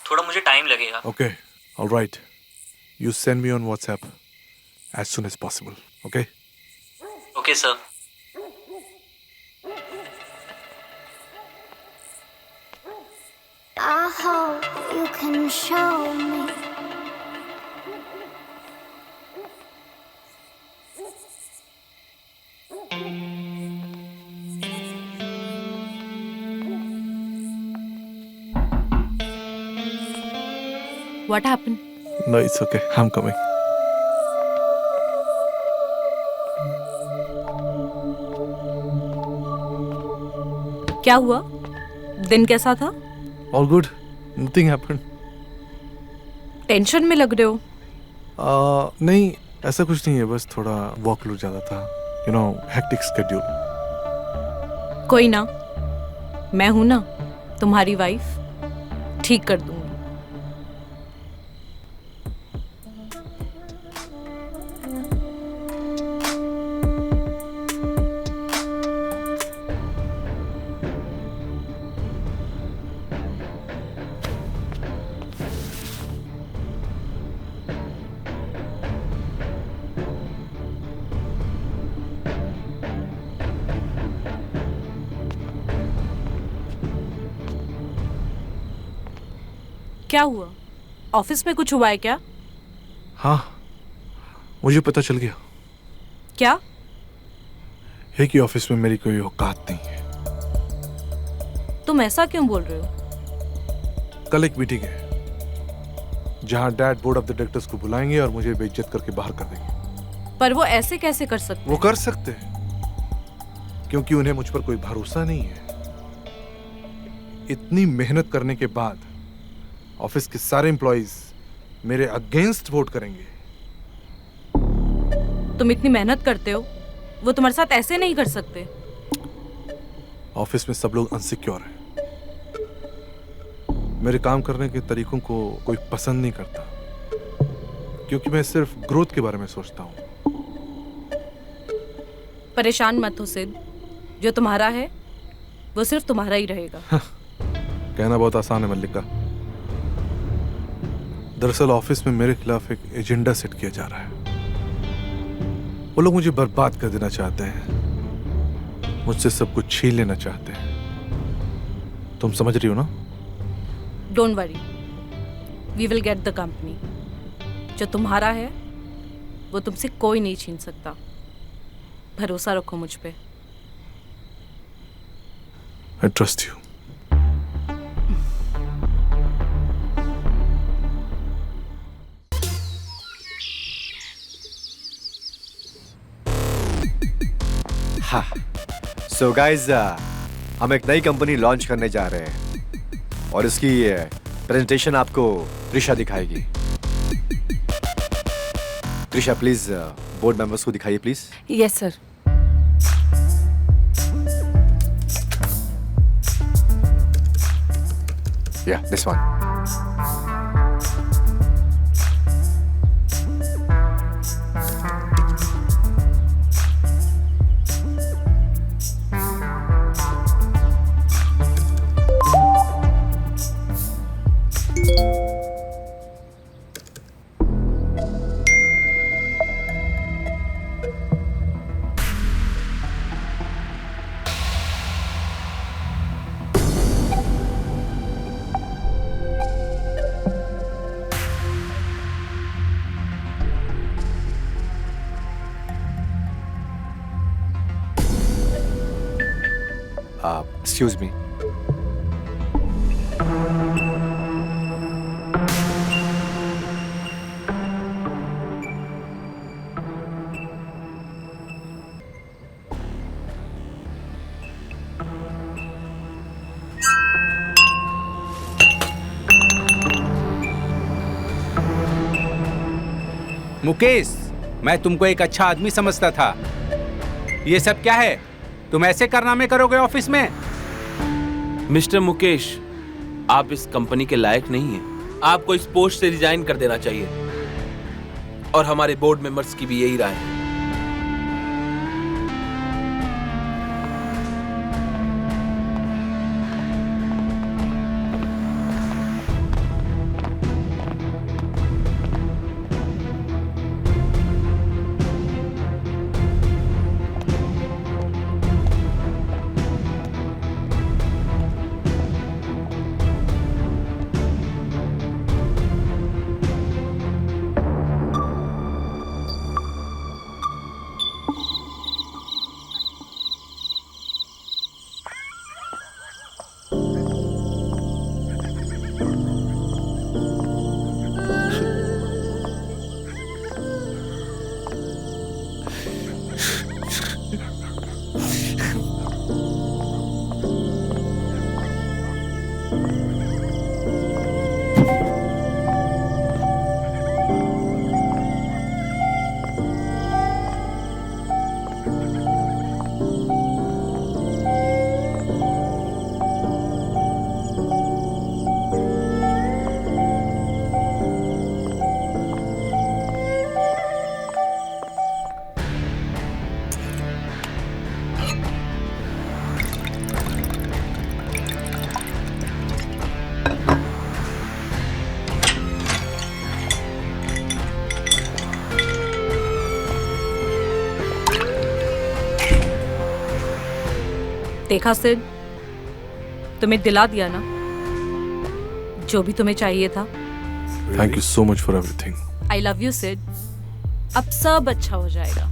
थोड़ा मुझे टाइम लगेगा. Okay, alright. You send me on WhatsApp as soon as possible. Okay? Okay sir. I hope you can show me. What happened? No, it's okay. I'm coming. क्या हुआ? दिन कैसा था? All good. Nothing happened. Tension में लग रहे हो. नहीं, ऐसा कुछ नहीं है. बस थोड़ा वर्कलोड ज़्यादा था. You know, hectic schedule. कोई ना, मैं हूं ना, तुम्हारी वाइफ. ठीक कर दूंगी. क्या हुआ? ऑफिस में कुछ हुआ है क्या? हाँ, मुझे पता चल गया. क्या? है कि ऑफिस में मेरी कोई औकात नहीं है. तुम ऐसा क्यों बोल रहे हो? कल एक मीटिंग है जहां dad board of the directors को बुलाएंगे और मुझे बेइज्जत करके बाहर कर देंगे. पर वो ऐसे कैसे कर सकते? वो कर सकते हैं क्योंकि उन्हें मुझ पर कोई भरोसा नहीं है। इतनी मेहनत करने के बाद ऑफिस के सारे एम्प्लॉइज मेरे अगेंस्ट वोट करेंगे। तुम इतनी मेहनत करते हो, वो तुम्हारे साथ ऐसे नहीं कर सकते। ऑफिस में सब लोग अनसिक्योर हैं। मेरे काम करने के तरीकों को कोई पसंद नहीं करता क्योंकि मैं सिर्फ ग्रोथ के बारे में सोचता हूँ। परेशान मत हो सिड, जो तुम्हारा है वो सिर्फ तुम्हारा ही रहेगा। कहना बहुत आसान है मल्लिका। दरअसल ऑफिस में मेरे खिलाफ एक एजेंडा सेट किया जा रहा है। वो लोग मुझे बर्बाद कर देना चाहते हैं, मुझसे सब कुछ छीन लेना चाहते हैं। तुम समझ रही हो ना? Don't worry, we will get the company. जो तुम्हारा है वो तुमसे कोई नहीं छीन सकता। भरोसा रखो मुझ पे। I trust you. हाँ, सो गाइज हम एक नई कंपनी लॉन्च करने जा रहे हैं और इसकी प्रेजेंटेशन आपको त्रिशा दिखाएगी। त्रिशा प्लीज बोर्ड मेंबर्स को दिखाइए please. Yes, sir. Yeah, this one. Excuse me. Mukesh, मैं तुमको एक अच्छा आदमी समझता था। ये सब क्या है? तुम ऐसे कारनामे करोगे ऑफिस में? मिस्टर मुकेश, आप इस कंपनी के लायक नहीं हैं। आपको इस पोस्ट से रिजाइन कर देना चाहिए। और हमारे बोर्ड मेंबर्स की भी यही राय है। देखा सिड, तुम्हें दिला दिया ना जो भी तुम्हें चाहिए था। Thank you so much for everything. I love you Sid. अब सब अच्छा हो जाएगा।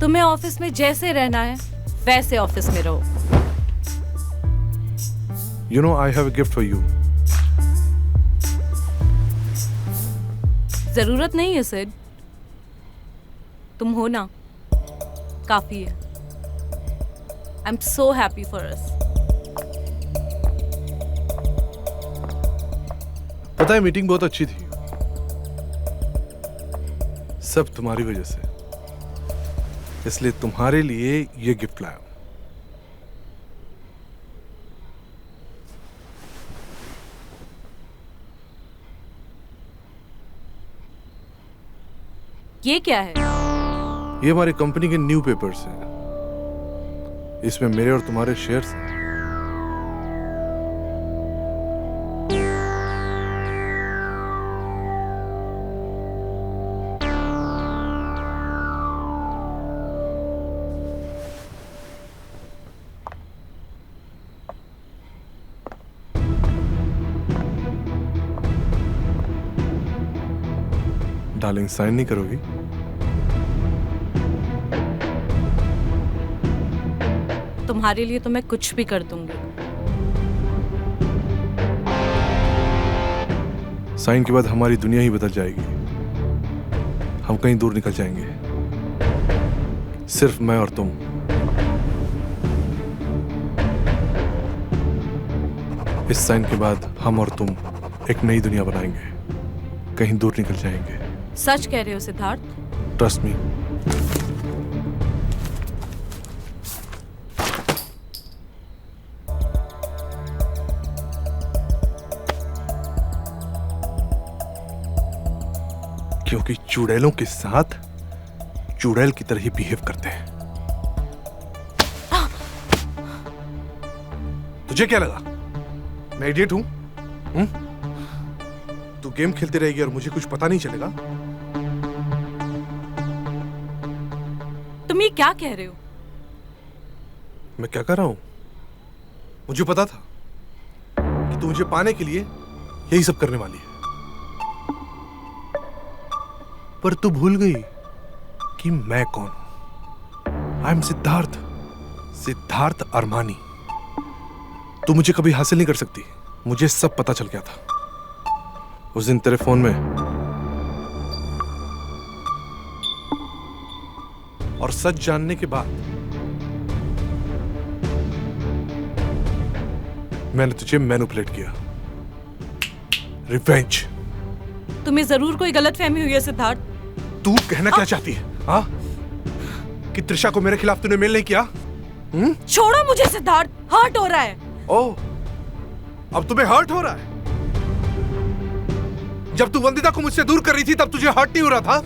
तुम्हें ऑफिस में जैसे रहना है वैसे ऑफिस में रहो। You know, I have a gift for you. जरूरत नहीं है सिड, तुम हो ना, काफी है। I am so happy for us. पता है मीटिंग बहुत अच्छी थी, सब तुम्हारी वजह से, इसलिए तुम्हारे लिए ये गिफ्ट लाया हूं। ये क्या है? ये हमारी कंपनी के न्यू पेपर्स हैं, इसमें मेरे और तुम्हारे शेयर्स हैं। डार्लिंग, साइन नहीं करोगी? तुम्हारे लिए तो मैं कुछ भी कर दूंगी। साइन के बाद हमारी दुनिया ही बदल जाएगी, हम कहीं दूर निकल जाएंगे, सिर्फ मैं और तुम। इस साइन के बाद हम और तुम एक नई दुनिया बनाएंगे, कहीं दूर निकल जाएंगे। सच कह रहे हो सिद्धार्थ? Trust me. क्योंकि चुड़ैलों के साथ चुड़ैल की तरह ही बिहेव करते हैं। तुझे क्या लगा मैं इडियट हूं? तू गेम खेलती रहेगी और मुझे कुछ पता नहीं चलेगा? तुम ये क्या कह रहे हो? मैं क्या कर रहा हूं? मुझे पता था कि तू मुझे पाने के लिए यही सब करने वाली है, पर तू भूल गई कि मैं कौन हूं। I am Siddharth, Siddharth Armani. तू मुझे कभी हासिल नहीं कर सकती, मुझे सब पता चल गया था उस दिन तेरे फोन में। और सच जानने के बाद मैंने तुझे मैनिपुलेट किया। रिवेंज। तुम्हें जरूर कोई गलतफहमी हुई है सिद्धार्थ। तू कहना क्या चाहती है? हाँ? कि त्रिशा को मेरे खिलाफ तूने मेल नहीं किया? छोड़ो मुझे सिद्धार्थ, हर्ट हो रहा है। ओह, अब तुम्हें हर्ट हो रहा है? जब तू वंदिता को मुझसे दूर कर रही थी तब तुझे हर्ट नहीं हो रहा था?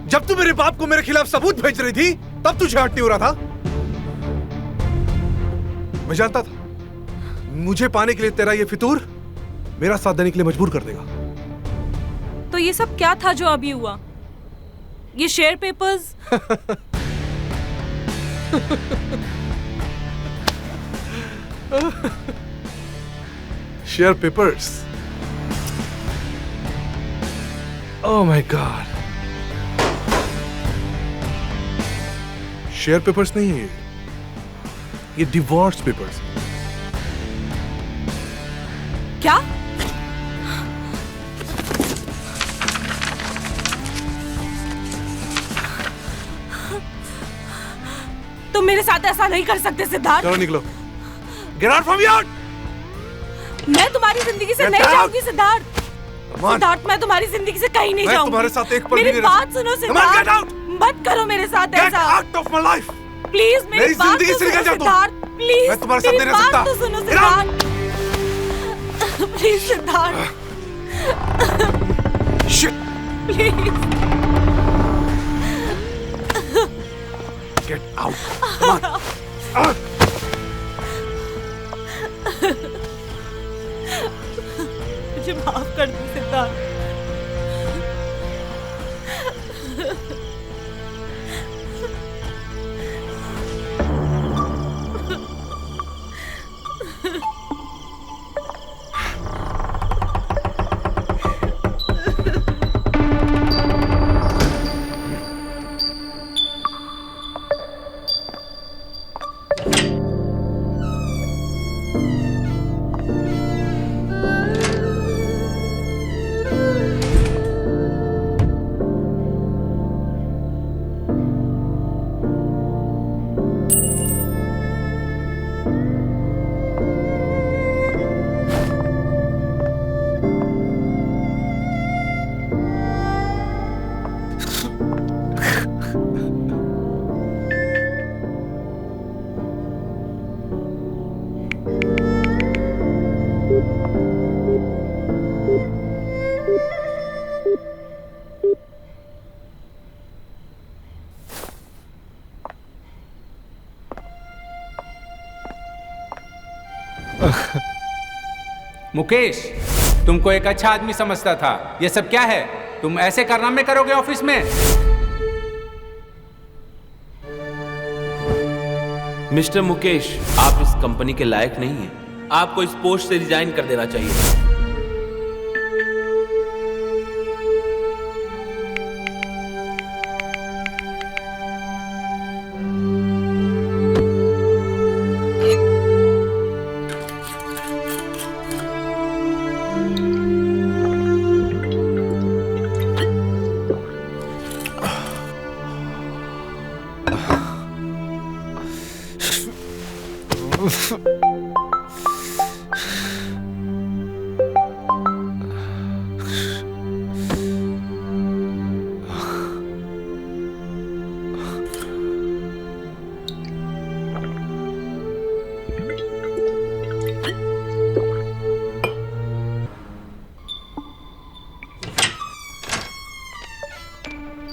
जब तू मेरे बाप को मेरे खिलाफ सबूत भेज रही थी तब तुझे हर्ट नहीं हो रहा था? मैं जानता था मुझे पाने के लिए तेरा ये फितूर मेरा साथ देने के लिए मजबूर कर देगा। तो ये सब क्या था जो अभी हुआ? ये share papers? Share papers? Oh my God, share papers नहीं है ये डिवोर्स पेपर्स। क्या? तुम मेरे साथ ऐसा नहीं कर सकते सिद्धार्थ। चलो निकलो। Get out from here! मैं तुम्हारी जिंदगी से नहीं जाऊंगी सिद्धार्थ। सिद्धार्थ, मैं तुम्हारी जिंदगी से कहीं नहीं जाऊंगी। मैं तुम्हारे साथ एक पल भी नहीं मेरी रह बात सुनो सिद्धार्थ। Get out! मत करो मेरे साथ Get ऐसा। out of my life! Please मेरी बात जिंदगी तो से निकल सुनो जा तुम। सिद्धार्थ, प्लीज। मैं तुम्हारे साथ नहीं मेरी रह सकता। बात तो सुनो Get out! Siddharth. Please Siddharth, Shit! Please. Get out! Come on! मुझे माफ कर दो सिद्धार्थ। मुकेश, तुमको एक अच्छा आदमी समझता था। ये सब क्या है? तुम ऐसे कारनामे करोगे ऑफिस में? मिस्टर मुकेश, आप इस कंपनी के लायक नहीं हैं। आपको इस पोस्ट से रिजाइन कर देना चाहिए।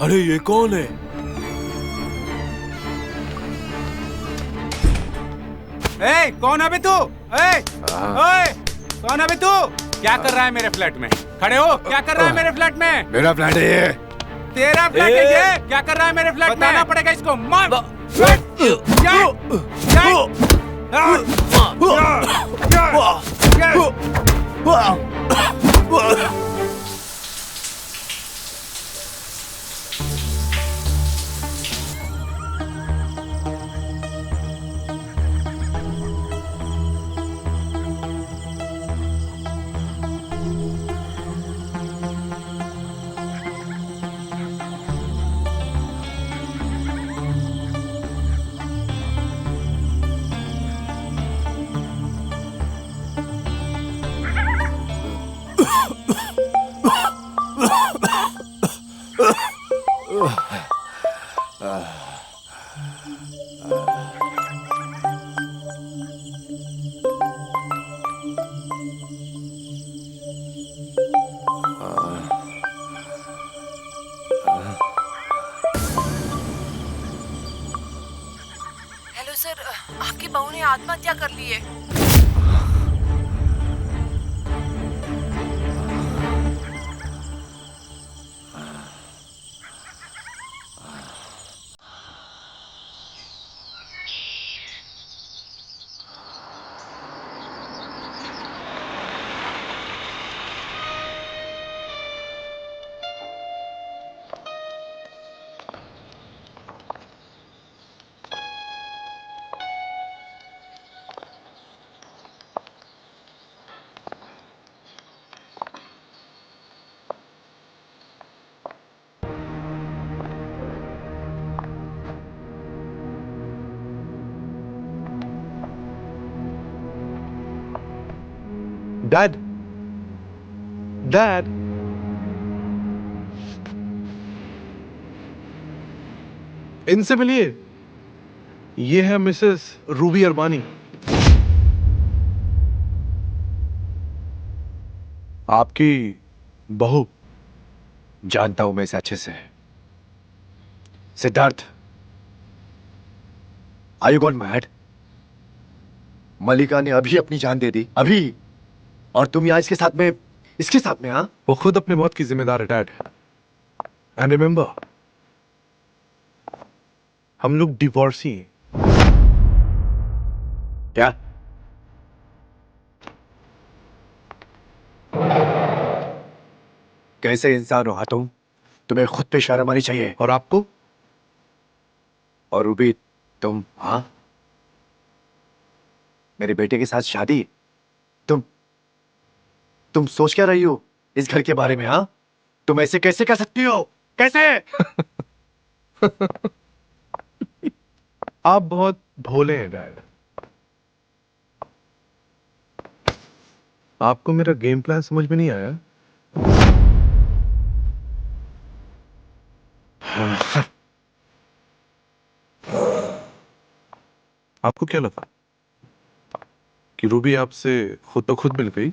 अरे ये कौन है? ए, कौन है बे तू? ए, ओए, कौन है बे तू? क्या कर रहा है मेरे फ्लैट में? खड़े हो, क्या कर रहा है मेरे फ्लैट में? मेरा फ्लैट है ये। तेरा फ्लैट है ये? क्या कर रहा है मेरे फ्लैट में? बताना पड़ेगा इसको। मार! हेलो सर, आपकी बहू ने आत्महत्या कर ली है। डैड, डैड, इनसे मिलिए। ये है मिसेस रूबी अरबानी। आपकी बहू। जानता हूं मैं इसे अच्छे से। Siddharth, are you gone mad? Malika ने अभी अपनी जान दे दी, अभी, और तुम यहाँ इसके साथ में हाँ? वो खुद अपने मौत की जिम्मेदार है डैड। एंड रिमेंबर, हम लोग डिवोर्सी हैं। क्या? कैसे इंसान हो तुम? तुम्हें खुद पे शर्म आनी चाहिए। और आपको? और रूबी, तुम, हाँ, मेरे बेटे के साथ शादी? तुम सोच क्या रही हो इस घर के बारे में? हाँ, तुम ऐसे कैसे कर सकती हो? कैसे? आप बहुत भोले हैं डैड। आपको मेरा गेम प्लान समझ में नहीं आया? आपको क्या लगा कि रूबी आपसे खुद तो खुद मिल गई?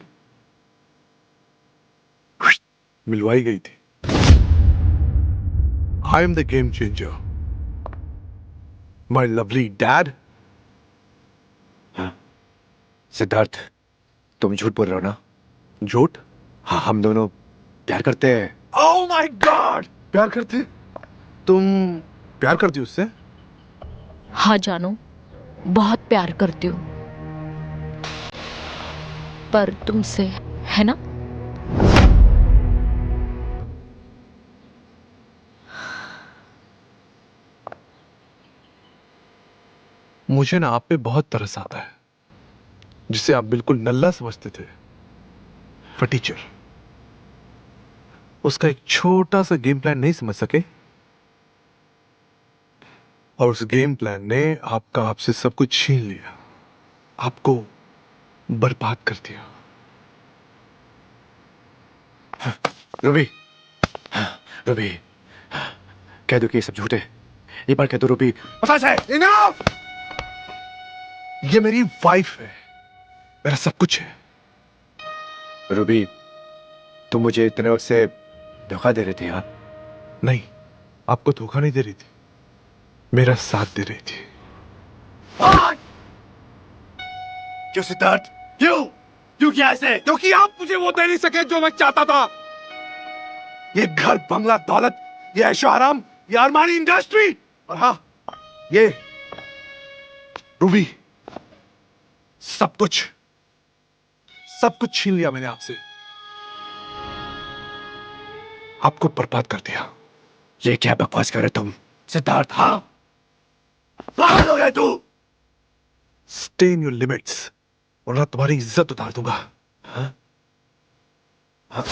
मिलवाई गई थी। I am the game changer, my lovely dad. Siddharth, तुम झूठ बोल रहे हो ना? झूठ? हाँ, हम दोनों प्यार करते हैं। ओह माय गॉड, प्यार करते? तुम प्यार करती हो उससे? हाँ जानू, बहुत प्यार करती हूँ, पर तुमसे, है ना? मुझे ना आप पे बहुत तरस आता है, जिसे आप बिल्कुल नल्ला समझते थे, पर टीचर उसका एक छोटा सा गेम प्लान नहीं समझ सके, और उस गेम प्लान ने आपसे सब कुछ छीन लिया, आपको बर्बाद कर दिया। रूबी, रूबी, कह दो कि ये सब झूठ है। एक बार कह दो रूबी। बस है, इनफ! ये मेरी वाइफ है, मेरा सब कुछ है। रूबी, तुम मुझे इतने वक्त से धोखा दे रही थी? हाँ? नहीं, आपको धोखा नहीं दे रही थी, मेरा साथ दे रही थी। क्यों सिद्धार्थ? क्यों? क्यों किया ऐसे? क्योंकि आप मुझे वो दे नहीं सके जो मैं चाहता था। ये घर, बंगला, दौलत, ये ऐशो आराम, ये अरमानी इंडस्ट्री, और हाँ, ये रूबी, सब कुछ छीन लिया मैंने आपसे, आपको बर्बाद कर दिया। ये क्या बकवास कर रहे तुम सिद्धार्थ? हाँ, पागल हो गए तू? स्टे इन योर लिमिट्स, वरना तुम्हारी इज्जत उतार दूंगा। हाँ? हाँ?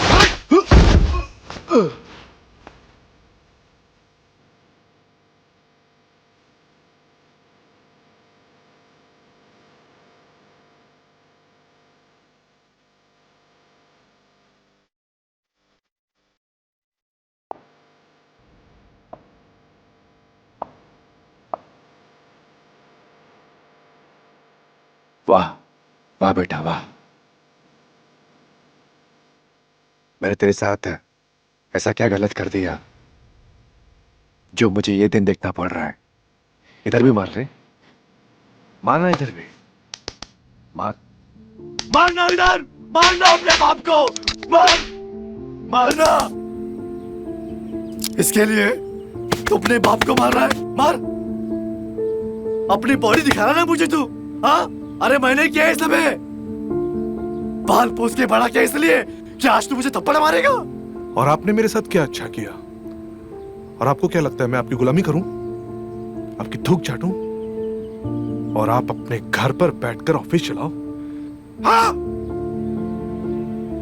वाह वाह बेटा वाह, मैंने तेरे साथ ऐसा क्या गलत कर दिया जो मुझे ये दिन देखना पड़ रहा है? इधर भी मार रहे, मारना इधर भी, मारना इधर, मारना अपने बाप को, मारना। इसके लिए तू अपने बाप को मार रहा है? मार, अपनी बॉडी दिखा रहा ना मुझे तू? हाँ, अरे मैंने किया है सब है, बाल पोस के बड़ा किया इसलिए कि आज तू मुझे थप्पड़ मारेगा? और आपने मेरे साथ क्या अच्छा किया? और आपको क्या लगता है मैं आपकी गुलामी करूं, आपकी थूक चाटूं, और आप अपने घर पर बैठकर ऑफिस चलाओ? हाँ,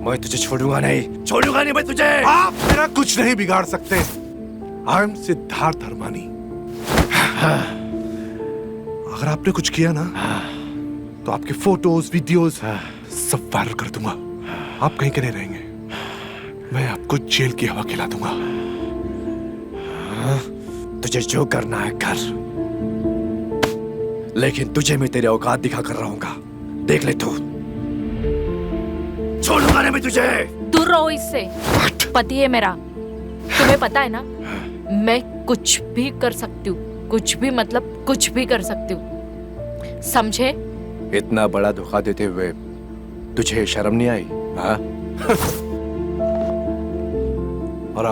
मैं तुझे छोड़ूंगा नहीं मैं तुझे। आप मेरा कुछ नहीं बिगाड़ सकते। I am Siddharth Armani. अगर आपने कुछ किया ना, तो आपके फोटोज, वीडियोस सब वायरल कर दूंगा। आप कहीं के नहीं रहेंगे, मैं आपको जेल की हवा खिला दूंगा। तुझे जो करना है कर, लेकिन तुझे मैं तेरे औकात दिखा कर रहूंगा, देख ले तू। छोड़ूंगा नहीं मैं तुझे। दूर रहो इससे, पति है मेरा, तुम्हें पता है ना, मैं कुछ भी कर सकती हूँ, कुछ भी मतलब कुछ भी कर सकती हूँ, समझे? इतना बड़ा धोखा देते हुए तुझे शर्म नहीं आई? हाँ? और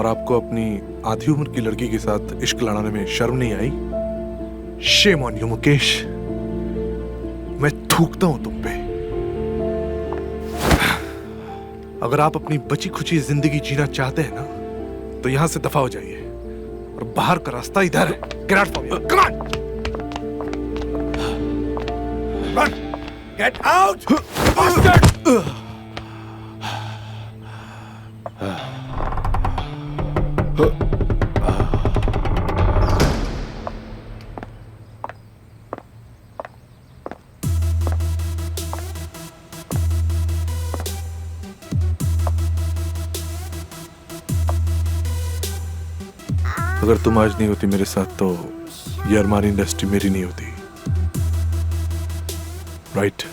आपको अपनी आधी उम्र की लड़की के साथ इश्क लड़ाने में शर्म नहीं आई? शेम ऑन यू मुकेश, मैं थूकता हूं तुम पे। अगर आप अपनी बची खुची जिंदगी जीना चाहते हैं ना, तो यहां से दफा हो जाइए, और बाहर का रास्ता इधर है। Get out from here. Come on! Run! Get out! Bastard! अगर तुम आज नहीं होती मेरे साथ, तो ये अरमानी इंडस्ट्री मेरी नहीं होती, राइट?